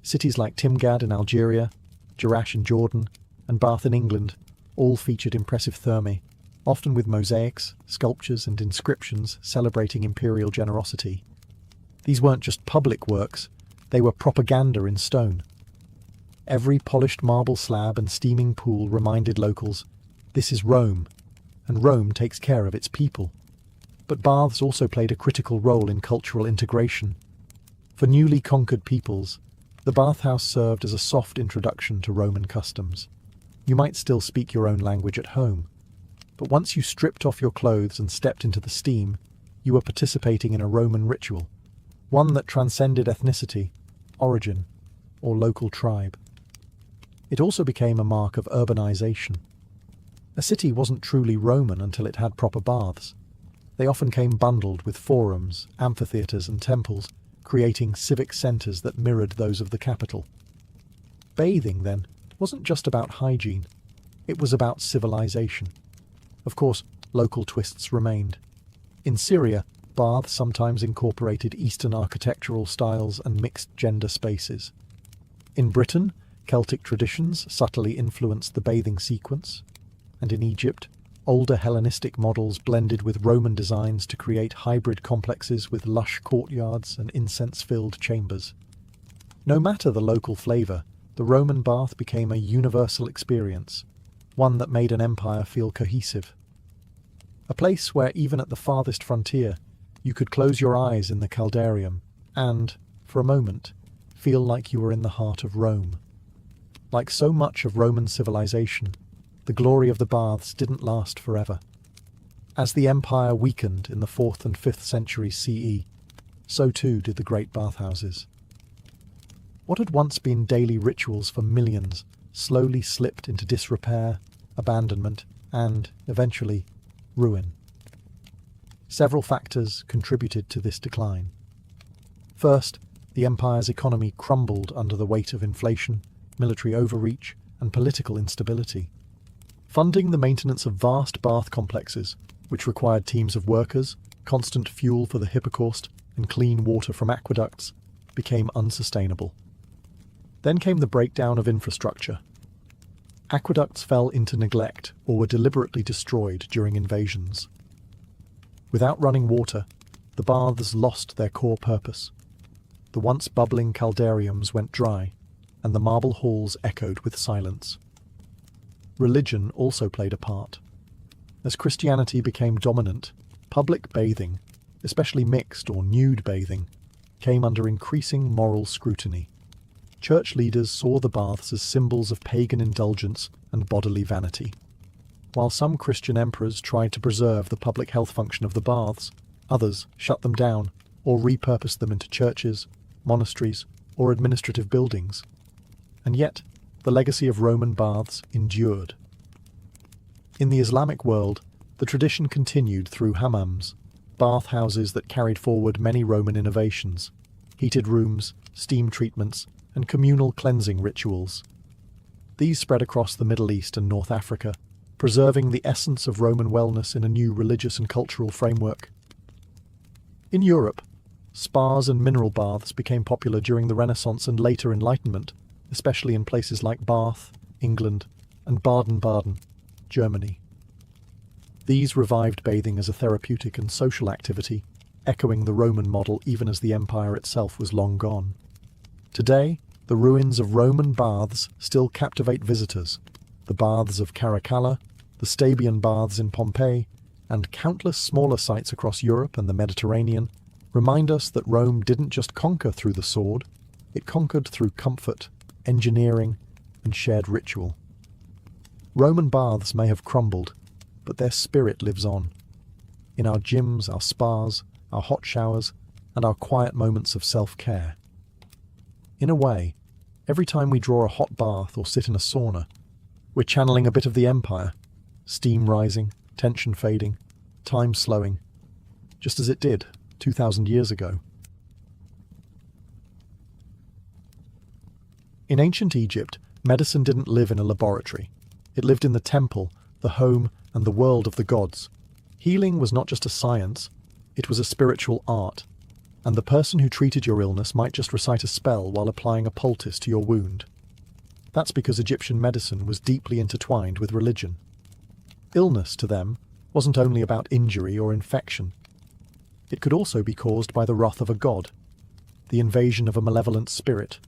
Cities like Timgad in Algeria, Jerash in Jordan, and Bath in England all featured impressive thermae, often with mosaics, sculptures, and inscriptions celebrating imperial generosity. These weren't just public works, they were propaganda in stone. Every polished marble slab and steaming pool reminded locals, this is Rome, and Rome takes care of its people. But baths also played a critical role in cultural integration. For newly conquered peoples, the bathhouse served as a soft introduction to Roman customs. You might still speak your own language at home, but once you stripped off your clothes and stepped into the steam, you were participating in a Roman ritual, one that transcended ethnicity, origin, or local tribe. It also became a mark of urbanization. A city wasn't truly Roman until it had proper baths. They often came bundled with forums, amphitheatres and temples, creating civic centres that mirrored those of the capital. Bathing, then, wasn't just about hygiene. It was about civilization. Of course, local twists remained. In Syria, baths sometimes incorporated Eastern architectural styles and mixed-gender spaces. In Britain, Celtic traditions subtly influenced the bathing sequence. And in Egypt, older Hellenistic models blended with Roman designs to create hybrid complexes with lush courtyards and incense-filled chambers. No matter the local flavour, the Roman bath became a universal experience, one that made an empire feel cohesive. A place where even at the farthest frontier, you could close your eyes in the Caldarium and, for a moment, feel like you were in the heart of Rome. Like so much of Roman civilization, the glory of the baths didn't last forever. As the empire weakened in the 4th and 5th centuries CE, so too did the great bathhouses. What had once been daily rituals for millions slowly slipped into disrepair, abandonment, and, eventually, ruin. Several factors contributed to this decline. First, the empire's economy crumbled under the weight of inflation, military overreach, and political instability. Funding the maintenance of vast bath complexes, which required teams of workers, constant fuel for the hypocaust, and clean water from aqueducts, became unsustainable. Then came the breakdown of infrastructure. Aqueducts fell into neglect or were deliberately destroyed during invasions. Without running water, the baths lost their core purpose. The once bubbling caldariums went dry, and the marble halls echoed with silence. Religion also played a part. As Christianity became dominant, public bathing, especially mixed or nude bathing, came under increasing moral scrutiny. Church leaders saw the baths as symbols of pagan indulgence and bodily vanity. While some Christian emperors tried to preserve the public health function of the baths, others shut them down or repurposed them into churches, monasteries, or administrative buildings. And yet, the legacy of Roman baths endured. In the Islamic world, the tradition continued through hammams, bathhouses that carried forward many Roman innovations, heated rooms, steam treatments, and communal cleansing rituals. These spread across the Middle East and North Africa, preserving the essence of Roman wellness in a new religious and cultural framework. In Europe, spas and mineral baths became popular during the Renaissance and later Enlightenment, especially in places like Bath, England, and Baden-Baden, Germany. These revived bathing as a therapeutic and social activity, echoing the Roman model even as the empire itself was long gone. Today, the ruins of Roman baths still captivate visitors. The baths of Caracalla, the Stabian baths in Pompeii, and countless smaller sites across Europe and the Mediterranean remind us that Rome didn't just conquer through the sword, it conquered through comfort, engineering, and shared ritual. Roman baths may have crumbled, but their spirit lives on. In our gyms, our spas, our hot showers, and our quiet moments of self-care. In a way, every time we draw a hot bath or sit in a sauna, we're channeling a bit of the empire, steam rising, tension fading, time slowing, just as it did 2,000 years ago. In ancient Egypt, medicine didn't live in a laboratory. It lived in the temple, the home, and the world of the gods. Healing was not just a science, it was a spiritual art, and the person who treated your illness might just recite a spell while applying a poultice to your wound. That's because Egyptian medicine was deeply intertwined with religion. Illness, to them, wasn't only about injury or infection. It could also be caused by the wrath of a god, the invasion of a malevolent spirit,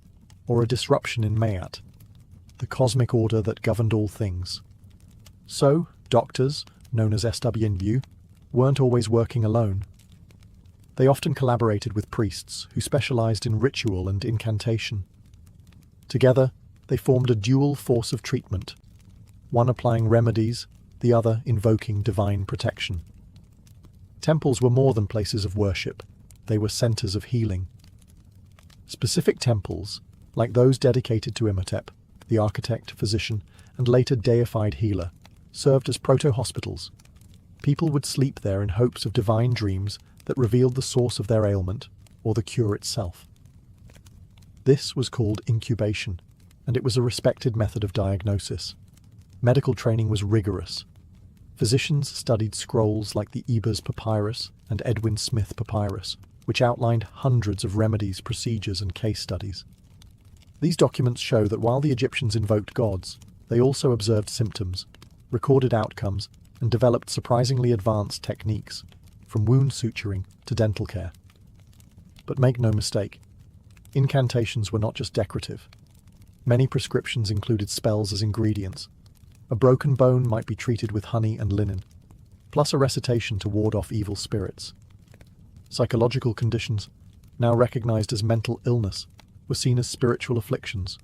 or a disruption in Mayat, the cosmic order that governed all things. So, doctors, known as SWNU, weren't always working alone. They often collaborated with priests who specialized in ritual and incantation. Together, they formed a dual force of treatment, one applying remedies, the other invoking divine protection. Temples were more than places of worship, they were centers of healing. Specific temples, like those dedicated to Imhotep, the architect, physician, and later deified healer, served as proto-hospitals. People would sleep there in hopes of divine dreams that revealed the source of their ailment or the cure itself. This was called incubation, and it was a respected method of diagnosis. Medical training was rigorous. Physicians studied scrolls like the Ebers Papyrus and Edwin Smith Papyrus, which outlined hundreds of remedies, procedures, and case studies. These documents show that while the Egyptians invoked gods, they also observed symptoms, recorded outcomes, and developed surprisingly advanced techniques, from wound suturing to dental care. But make no mistake, incantations were not just decorative. Many prescriptions included spells as ingredients. A broken bone might be treated with honey and linen, plus a recitation to ward off evil spirits. Psychological conditions, now recognized as mental illness, were seen as spiritual afflictions,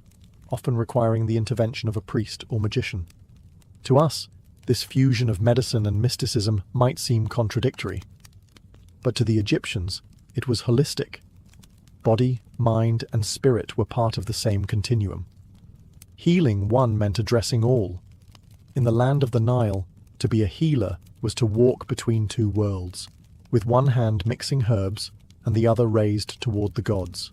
often requiring the intervention of a priest or magician. To us, this fusion of medicine and mysticism might seem contradictory, but to the Egyptians, it was holistic. Body, mind, and spirit were part of the same continuum. Healing one meant addressing all. In the land of the Nile, to be a healer was to walk between two worlds, with one hand mixing herbs and the other raised toward the gods.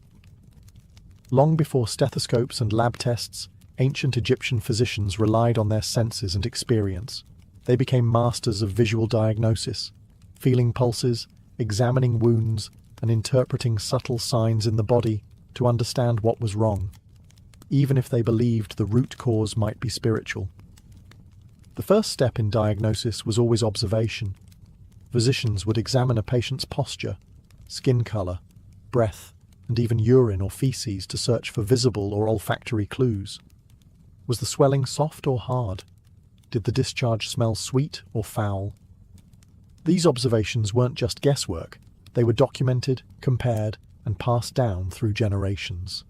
Long before stethoscopes and lab tests, ancient Egyptian physicians relied on their senses and experience. They became masters of visual diagnosis, feeling pulses, examining wounds, and interpreting subtle signs in the body to understand what was wrong, even if they believed the root cause might be spiritual. The first step in diagnosis was always observation. Physicians would examine a patient's posture, skin color, breath, and even urine or feces to search for visible or olfactory clues. Was the swelling soft or hard? Did the discharge smell sweet or foul? These observations weren't just guesswork. They were documented, compared, and passed down through generations.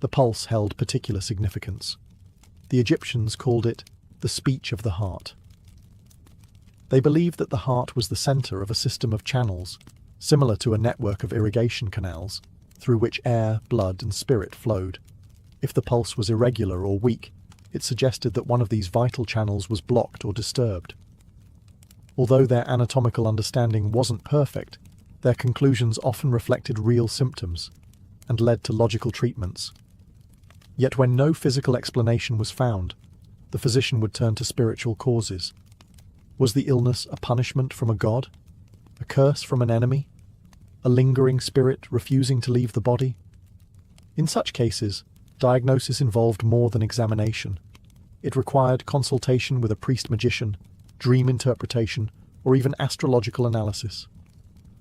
The pulse held particular significance. The Egyptians called it the speech of the heart. They believed that the heart was the center of a system of channels, similar to a network of irrigation canals, through which air, blood, and spirit flowed. If the pulse was irregular or weak, it suggested that one of these vital channels was blocked or disturbed. Although their anatomical understanding wasn't perfect, their conclusions often reflected real symptoms and led to logical treatments. Yet when no physical explanation was found, the physician would turn to spiritual causes. Was the illness a punishment from a god? A curse from an enemy? A lingering spirit refusing to leave the body? In such cases, diagnosis involved more than examination. It required consultation with a priest-magician, dream interpretation, or even astrological analysis.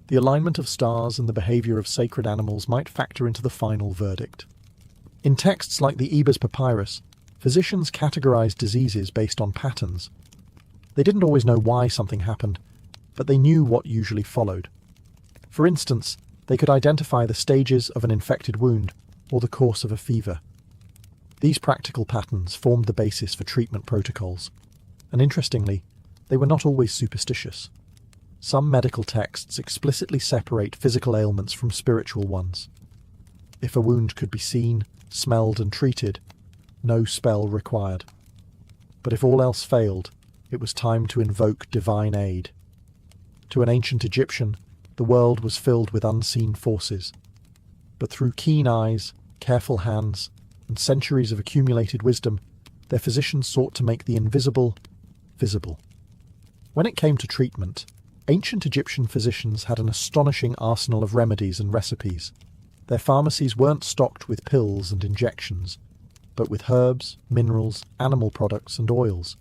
The alignment of stars and the behavior of sacred animals might factor into the final verdict. In texts like the Ebers Papyrus, physicians categorized diseases based on patterns. They didn't always know why something happened, but they knew what usually followed. For instance, they could identify the stages of an infected wound or the course of a fever. These practical patterns formed the basis for treatment protocols, and interestingly, they were not always superstitious. Some medical texts explicitly separate physical ailments from spiritual ones. If a wound could be seen, smelled, and treated, no spell required. But if all else failed, it was time to invoke divine aid. To an ancient Egyptian, the world was filled with unseen forces. But through keen eyes, careful hands, and centuries of accumulated wisdom, their physicians sought to make the invisible visible. When it came to treatment, ancient Egyptian physicians had an astonishing arsenal of remedies and recipes. Their pharmacies weren't stocked with pills and injections, but with herbs, minerals, animal products, and oils,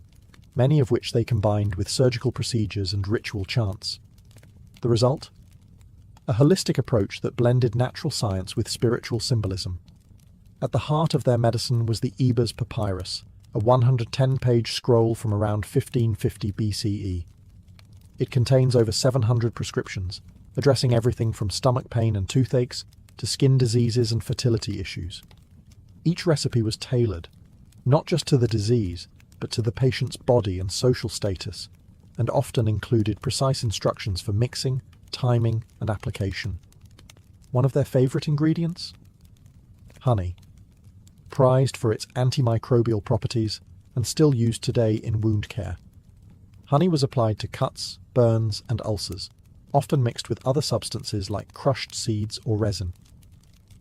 many of which they combined with surgical procedures and ritual chants. The result? A holistic approach that blended natural science with spiritual symbolism. At the heart of their medicine was the Ebers Papyrus, a 110-page scroll from around 1550 BCE. It contains over 700 prescriptions, addressing everything from stomach pain and toothaches to skin diseases and fertility issues. Each recipe was tailored, not just to the disease, but to the patient's body and social status, and often included precise instructions for mixing, timing, and application. One of their favorite ingredients? Honey. Prized for its antimicrobial properties and still used today in wound care. Honey was applied to cuts, burns, and ulcers, often mixed with other substances like crushed seeds or resin.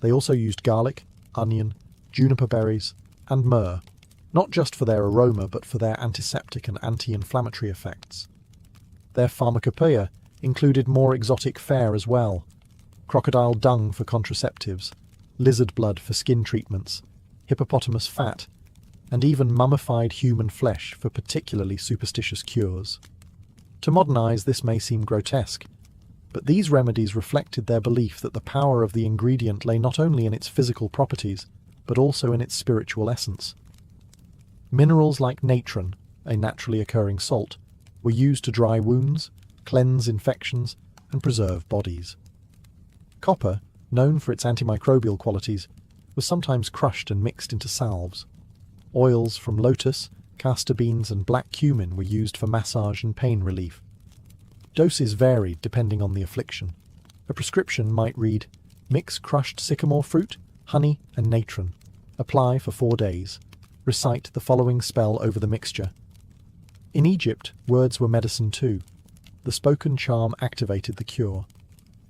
They also used garlic, onion, juniper berries, and myrrh, not just for their aroma but for their antiseptic and anti-inflammatory effects. Their pharmacopoeia included more exotic fare as well: crocodile dung for contraceptives, lizard blood for skin treatments, hippopotamus fat, and even mummified human flesh for particularly superstitious cures. To modernize, this may seem grotesque, but these remedies reflected their belief that the power of the ingredient lay not only in its physical properties, but also in its spiritual essence. Minerals like natron, a naturally occurring salt, were used to dry wounds, cleanse infections, and preserve bodies. Copper, known for its antimicrobial qualities, was sometimes crushed and mixed into salves. Oils from lotus, castor beans, and black cumin were used for massage and pain relief. Doses varied depending on the affliction. A prescription might read, mix crushed sycamore fruit, honey, and natron. Apply for 4 days. Recite the following spell over the mixture. In Egypt, words were medicine too. The spoken charm activated the cure.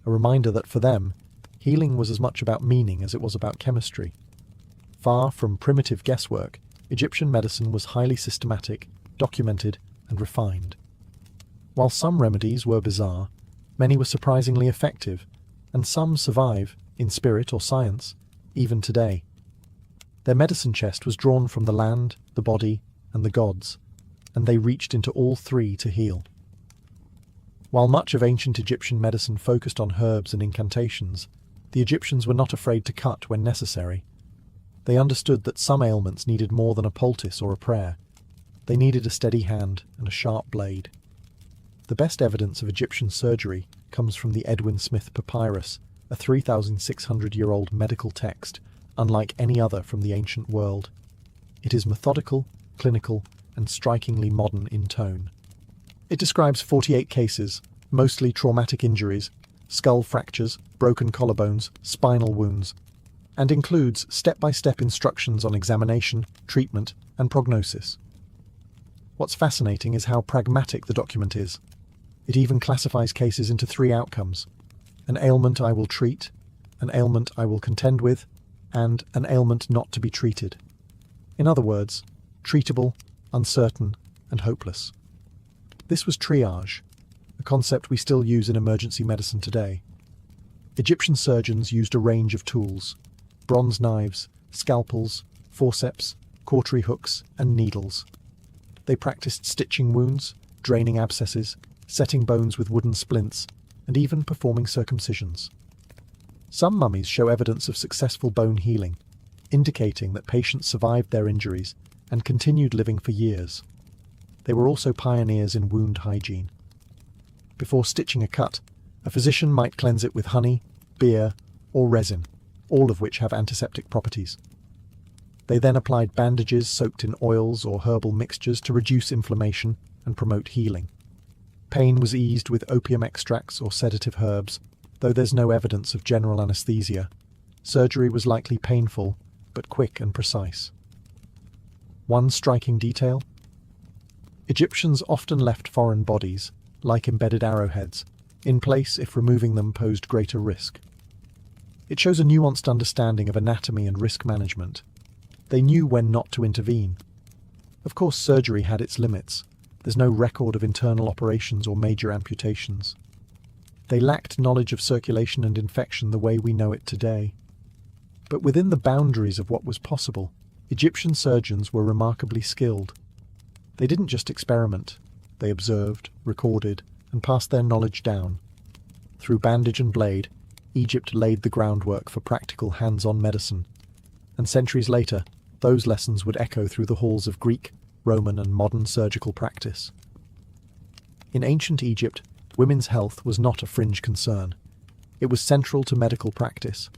A reminder that for them, healing was as much about meaning as it was about chemistry. Far from primitive guesswork, Egyptian medicine was highly systematic, documented, and refined. While some remedies were bizarre, many were surprisingly effective, and some survive in spirit or science, even today. Their medicine chest was drawn from the land, the body, and the gods, and they reached into all three to heal. While much of ancient Egyptian medicine focused on herbs and incantations, the Egyptians were not afraid to cut when necessary. They understood that some ailments needed more than a poultice or a prayer. They needed a steady hand and a sharp blade. The best evidence of Egyptian surgery comes from the Edwin Smith Papyrus, a 3,600-year-old medical text, unlike any other from the ancient world. It is methodical, clinical, and strikingly modern in tone. It describes 48 cases, mostly traumatic injuries, skull fractures, broken collarbones, spinal wounds, and includes step-by-step instructions on examination, treatment, and prognosis. What's fascinating is how pragmatic the document is. It even classifies cases into 3 outcomes: an ailment I will treat, an ailment I will contend with, and an ailment not to be treated. In other words, treatable, uncertain, and hopeless. This was triage, a concept we still use in emergency medicine today. Egyptian surgeons used a range of tools: bronze knives, scalpels, forceps, cautery hooks, and needles. They practiced stitching wounds, draining abscesses, setting bones with wooden splints, and even performing circumcisions. Some mummies show evidence of successful bone healing, indicating that patients survived their injuries and continued living for years. They were also pioneers in wound hygiene. Before stitching a cut, a physician might cleanse it with honey, beer, or resin, all of which have antiseptic properties. They then applied bandages soaked in oils or herbal mixtures to reduce inflammation and promote healing. Pain was eased with opium extracts or sedative herbs, though there's no evidence of general anesthesia. Surgery was likely painful, but quick and precise. One striking detail: Egyptians often left foreign bodies, like embedded arrowheads, in place if removing them posed greater risk. It shows a nuanced understanding of anatomy and risk management. They knew when not to intervene. Of course, surgery had its limits. There's no record of internal operations or major amputations. They lacked knowledge of circulation and infection the way we know it today. But within the boundaries of what was possible, Egyptian surgeons were remarkably skilled. They didn't just experiment. They observed, recorded, and passed their knowledge down. Through bandage and blade, Egypt laid the groundwork for practical hands-on medicine. And centuries later, those lessons would echo through the halls of Greek, Roman, and modern surgical practice. In ancient Egypt, women's health was not a fringe concern. It was central to medical practice.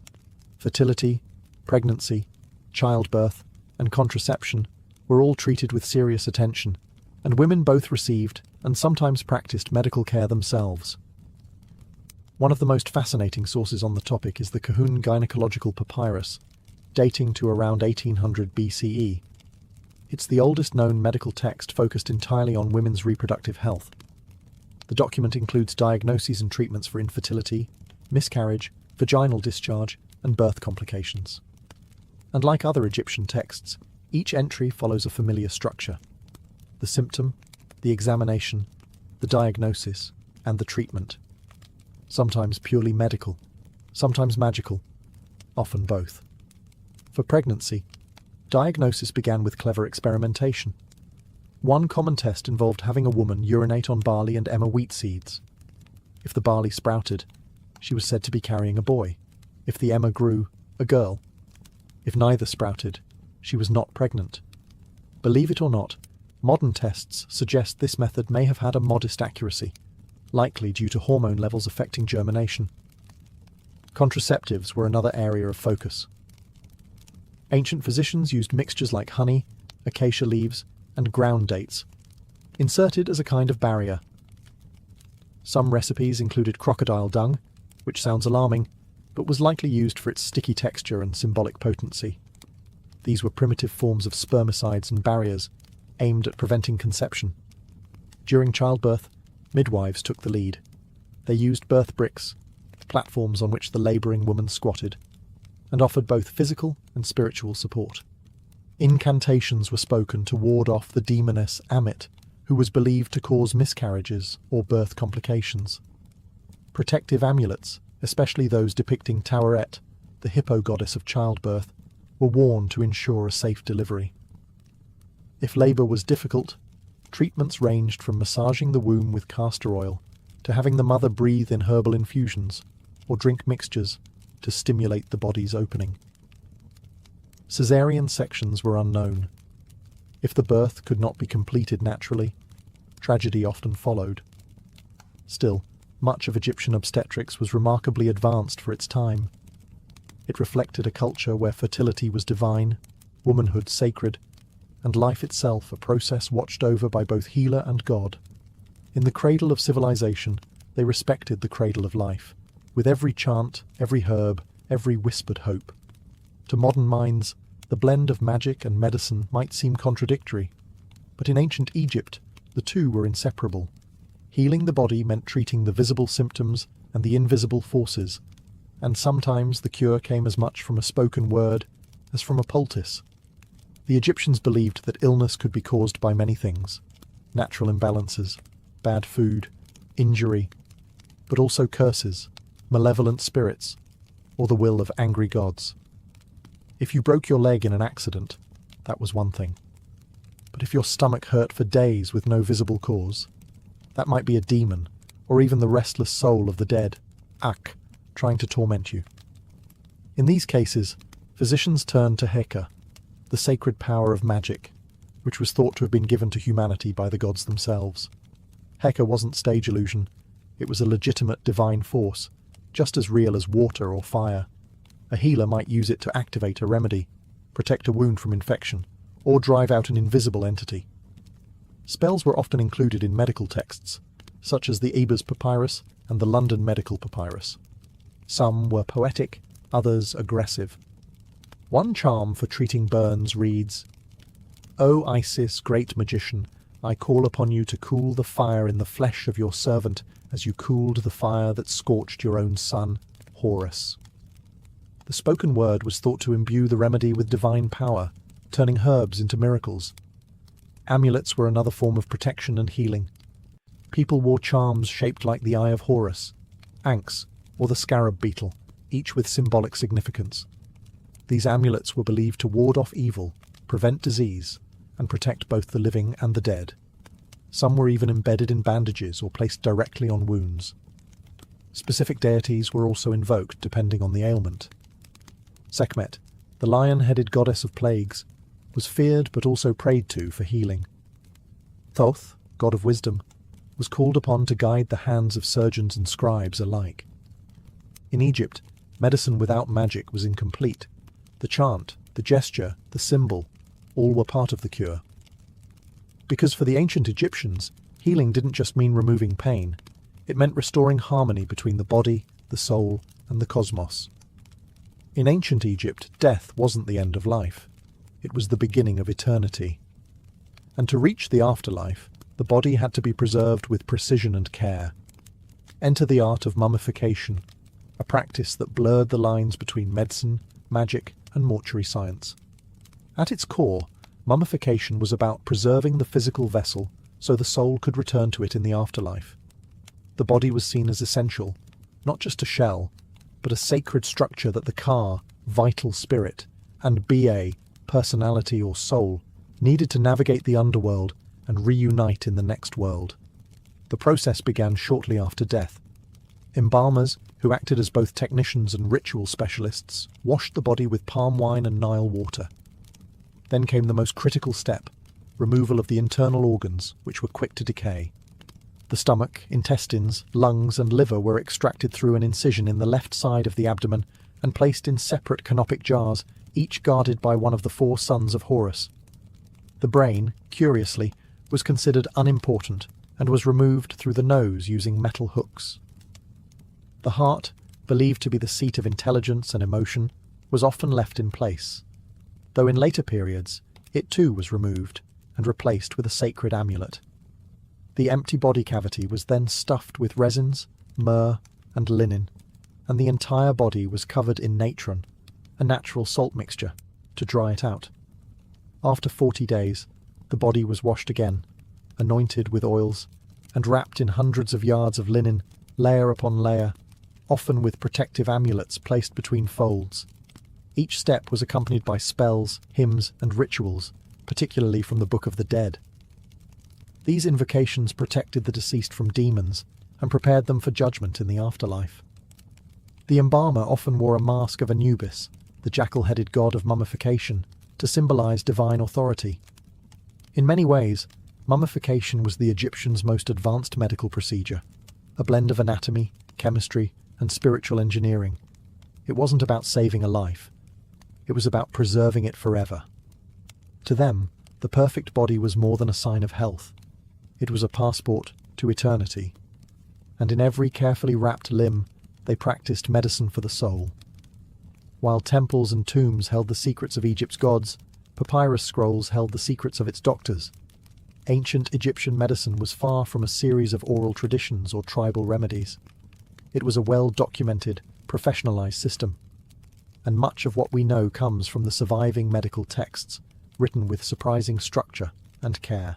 Fertility, pregnancy, childbirth, and contraception were all treated with serious attention, and women both received and sometimes practiced medical care themselves. One of the most fascinating sources on the topic is the Kahun Gynecological Papyrus, dating to around 1800 BCE. It's the oldest known medical text focused entirely on women's reproductive health. The document includes diagnoses and treatments for infertility, miscarriage, vaginal discharge, and birth complications. And like other Egyptian texts, each entry follows a familiar structure: the symptom, the examination, the diagnosis, and the treatment. Sometimes purely medical, sometimes magical, often both. For pregnancy, diagnosis began with clever experimentation. One common test involved having a woman urinate on barley and emmer wheat seeds. If the barley sprouted, she was said to be carrying a boy. If the emmer grew, a girl. If neither sprouted, she was not pregnant. Believe it or not, modern tests suggest this method may have had a modest accuracy, likely due to hormone levels affecting germination. Contraceptives were another area of focus. Ancient physicians used mixtures like honey, acacia leaves, and ground dates, inserted as a kind of barrier. Some recipes included crocodile dung, which sounds alarming, but was likely used for its sticky texture and symbolic potency. These were primitive forms of spermicides and barriers, aimed at preventing conception. During childbirth, midwives took the lead. They used birth bricks, platforms on which the labouring woman squatted, and offered both physical and spiritual support. Incantations were spoken to ward off the demoness Amit, who was believed to cause miscarriages or birth complications. Protective amulets, especially those depicting Taweret, the hippo goddess of childbirth, were worn to ensure a safe delivery. If labour was difficult, treatments ranged from massaging the womb with castor oil to having the mother breathe in herbal infusions or drink mixtures to stimulate the body's opening. Caesarean sections were unknown. If the birth could not be completed naturally, tragedy often followed. Still, much of Egyptian obstetrics was remarkably advanced for its time. It reflected a culture where fertility was divine, womanhood sacred, and life itself a process watched over by both healer and God. In the cradle of civilization, they respected the cradle of life, with every chant, every herb, every whispered hope. To modern minds, the blend of magic and medicine might seem contradictory, but in ancient Egypt, the two were inseparable. Healing the body meant treating the visible symptoms and the invisible forces, and sometimes the cure came as much from a spoken word as from a poultice. The Egyptians believed that illness could be caused by many things: natural imbalances, bad food, injury, but also curses, malevolent spirits, or the will of angry gods. If you broke your leg in an accident, that was one thing. But if your stomach hurt for days with no visible cause, that might be a demon, or even the restless soul of the dead, Ak, trying to torment you. In these cases, physicians turned to Heka, the sacred power of magic, which was thought to have been given to humanity by the gods themselves. Heka wasn't stage illusion, it was a legitimate divine force, just as real as water or fire. A healer might use it to activate a remedy, protect a wound from infection, or drive out an invisible entity. Spells were often included in medical texts, such as the Ebers Papyrus and the London Medical Papyrus. Some were poetic, others aggressive. One charm for treating burns reads, "O Isis, great magician, I call upon you to cool the fire in the flesh of your servant as you cooled the fire that scorched your own son, Horus." The spoken word was thought to imbue the remedy with divine power, turning herbs into miracles. Amulets were another form of protection and healing. People wore charms shaped like the eye of Horus, Ankhs, or the scarab beetle, each with symbolic significance. These amulets were believed to ward off evil, prevent disease, and protect both the living and the dead. Some were even embedded in bandages or placed directly on wounds. Specific deities were also invoked depending on the ailment. Sekhmet, the lion-headed goddess of plagues, was feared but also prayed to for healing. Thoth, god of wisdom, was called upon to guide the hands of surgeons and scribes alike. In Egypt, medicine without magic was incomplete. The chant, the gesture, the symbol, all were part of the cure. Because for the ancient Egyptians, healing didn't just mean removing pain, it meant restoring harmony between the body, the soul, and the cosmos. In ancient Egypt, death wasn't the end of life. It was the beginning of eternity. And to reach the afterlife, the body had to be preserved with precision and care. Enter the art of mummification, a practice that blurred the lines between medicine, magic, and mortuary science. At its core, mummification was about preserving the physical vessel so the soul could return to it in the afterlife. The body was seen as essential, not just a shell, but a sacred structure that the Ka, vital spirit, and Ba, personality or soul, needed to navigate the underworld and reunite in the next world. The process began shortly after death. Embalmers, who acted as both technicians and ritual specialists, washed the body with palm wine and Nile water. Then came the most critical step, removal of the internal organs, which were quick to decay. The stomach, intestines, lungs, and liver were extracted through an incision in the left side of the abdomen and placed in separate canopic jars, each guarded by one of the 4 sons of Horus. The brain, curiously, was considered unimportant and was removed through the nose using metal hooks. The heart, believed to be the seat of intelligence and emotion, was often left in place, though in later periods it too was removed and replaced with a sacred amulet. The empty body cavity was then stuffed with resins, myrrh, and linen, and the entire body was covered in natron, a natural salt mixture, to dry it out. After 40 days, the body was washed again, anointed with oils, and wrapped in hundreds of yards of linen, layer upon layer, often with protective amulets placed between folds, Each step was accompanied by spells, hymns, and rituals, particularly from the Book of the Dead. These invocations protected the deceased from demons and prepared them for judgment in the afterlife. The embalmer often wore a mask of Anubis, the jackal-headed god of mummification, to symbolize divine authority. In many ways, mummification was the Egyptians' most advanced medical procedure, a blend of anatomy, chemistry, and spiritual engineering. It wasn't about saving a life. It was about preserving it forever. To them, the perfect body was more than a sign of health. It was a passport to eternity. And in every carefully wrapped limb, they practiced medicine for the soul. While temples and tombs held the secrets of Egypt's gods, papyrus scrolls held the secrets of its doctors. Ancient Egyptian medicine was far from a series of oral traditions or tribal remedies. It was a well-documented, professionalized system. And much of what we know comes from the surviving medical texts, written with surprising structure and care.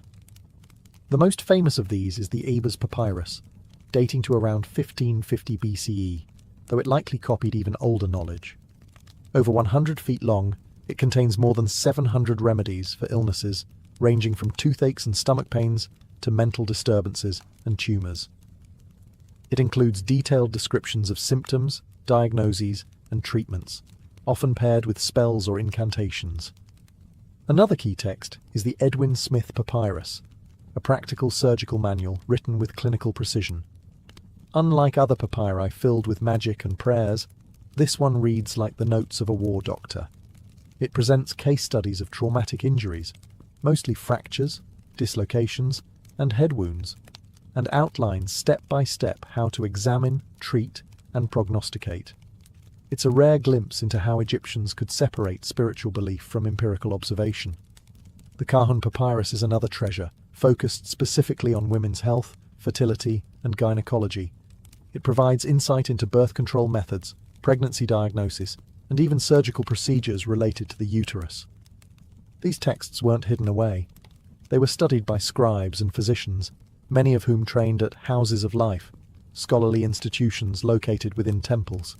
The most famous of these is the Ebers Papyrus, dating to around 1550 BCE, though it likely copied even older knowledge. Over 100 feet long, it contains more than 700 remedies for illnesses ranging from toothaches and stomach pains to mental disturbances and tumours. It includes detailed descriptions of symptoms, diagnoses, and treatments, often paired with spells or incantations. Another key text is the Edwin Smith Papyrus, a practical surgical manual written with clinical precision. Unlike other papyri filled with magic and prayers, this one reads like the notes of a war doctor. It presents case studies of traumatic injuries, mostly fractures, dislocations, and head wounds, and outlines step by step how to examine, treat, and prognosticate. It's a rare glimpse into how Egyptians could separate spiritual belief from empirical observation. The Kahun Papyrus is another treasure, focused specifically on women's health, fertility, and gynecology. It provides insight into birth control methods, pregnancy diagnosis, and even surgical procedures related to the uterus. These texts weren't hidden away. They were studied by scribes and physicians, many of whom trained at houses of life, scholarly institutions located within temples.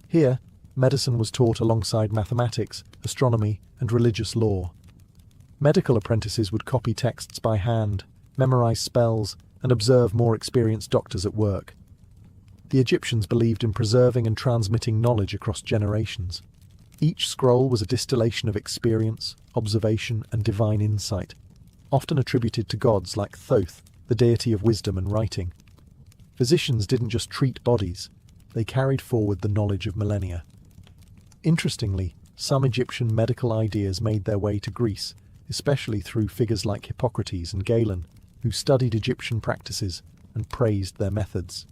Here, medicine was taught alongside mathematics, astronomy, and religious lore. Medical apprentices would copy texts by hand, memorize spells, and observe more experienced doctors at work. The Egyptians believed in preserving and transmitting knowledge across generations. Each scroll was a distillation of experience, observation, and divine insight, often attributed to gods like Thoth, the deity of wisdom and writing. Physicians didn't just treat bodies, they carried forward the knowledge of millennia. Interestingly, some Egyptian medical ideas made their way to Greece, especially through figures like Hippocrates and Galen, who studied Egyptian practices and praised their methods.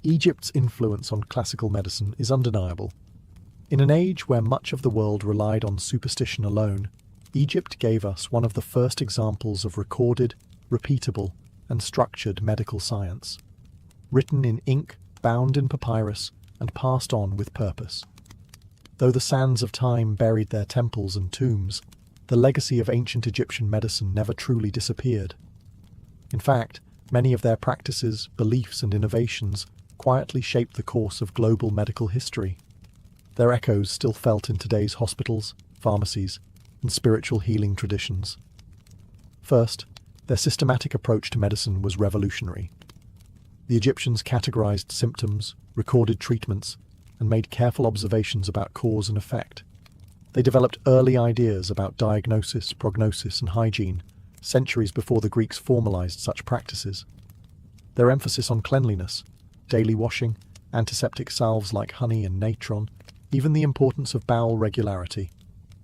Egypt's influence on classical medicine is undeniable. In an age where much of the world relied on superstition alone, Egypt gave us one of the first examples of recorded, repeatable, and structured medical science. Written in ink, bound in papyrus, and passed on with purpose. Though the sands of time buried their temples and tombs, the legacy of ancient Egyptian medicine never truly disappeared. In fact, many of their practices, beliefs, and innovations quietly shaped the course of global medical history. Their echoes still felt in today's hospitals, pharmacies, and spiritual healing traditions. First, their systematic approach to medicine was revolutionary. The Egyptians categorized symptoms, recorded treatments, and made careful observations about cause and effect. They developed early ideas about diagnosis, prognosis, and hygiene, centuries before the Greeks formalized such practices. Their emphasis on cleanliness, daily washing, antiseptic salves like honey and natron, even the importance of bowel regularity,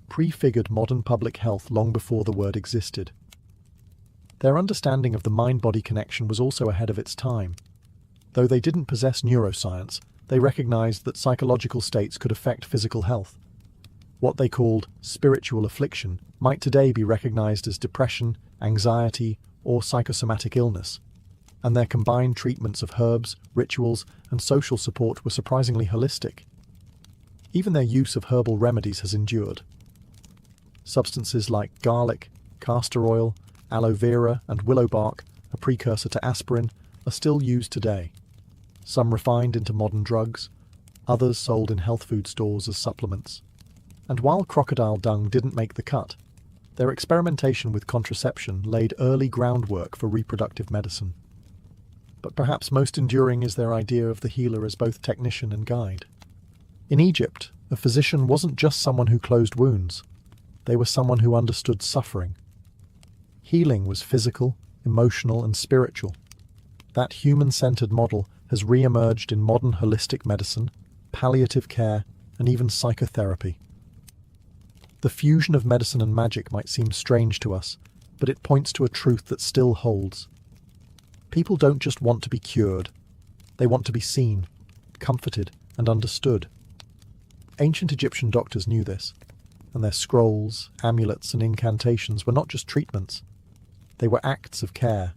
prefigured modern public health long before the word existed. Their understanding of the mind-body connection was also ahead of its time. Though they didn't possess neuroscience, they recognized that psychological states could affect physical health. What they called spiritual affliction might today be recognized as depression, anxiety, or psychosomatic illness, and their combined treatments of herbs, rituals, and social support were surprisingly holistic. Even their use of herbal remedies has endured. Substances like garlic, castor oil, aloe vera, and willow bark, a precursor to aspirin, are still used today. Some refined into modern drugs, others sold in health food stores as supplements. And while crocodile dung didn't make the cut, their experimentation with contraception laid early groundwork for reproductive medicine. But perhaps most enduring is their idea of the healer as both technician and guide. In Egypt, a physician wasn't just someone who closed wounds. They were someone who understood suffering. Healing was physical, emotional, and spiritual. That human-centered model has re-emerged in modern holistic medicine, palliative care, and even psychotherapy. The fusion of medicine and magic might seem strange to us, but it points to a truth that still holds. People don't just want to be cured. They want to be seen, comforted, and understood. Ancient Egyptian doctors knew this, and their scrolls, amulets, and incantations were not just treatments. They were acts of care.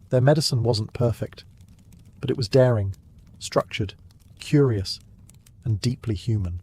Their medicine wasn't perfect, but it was daring, structured, curious, and deeply human.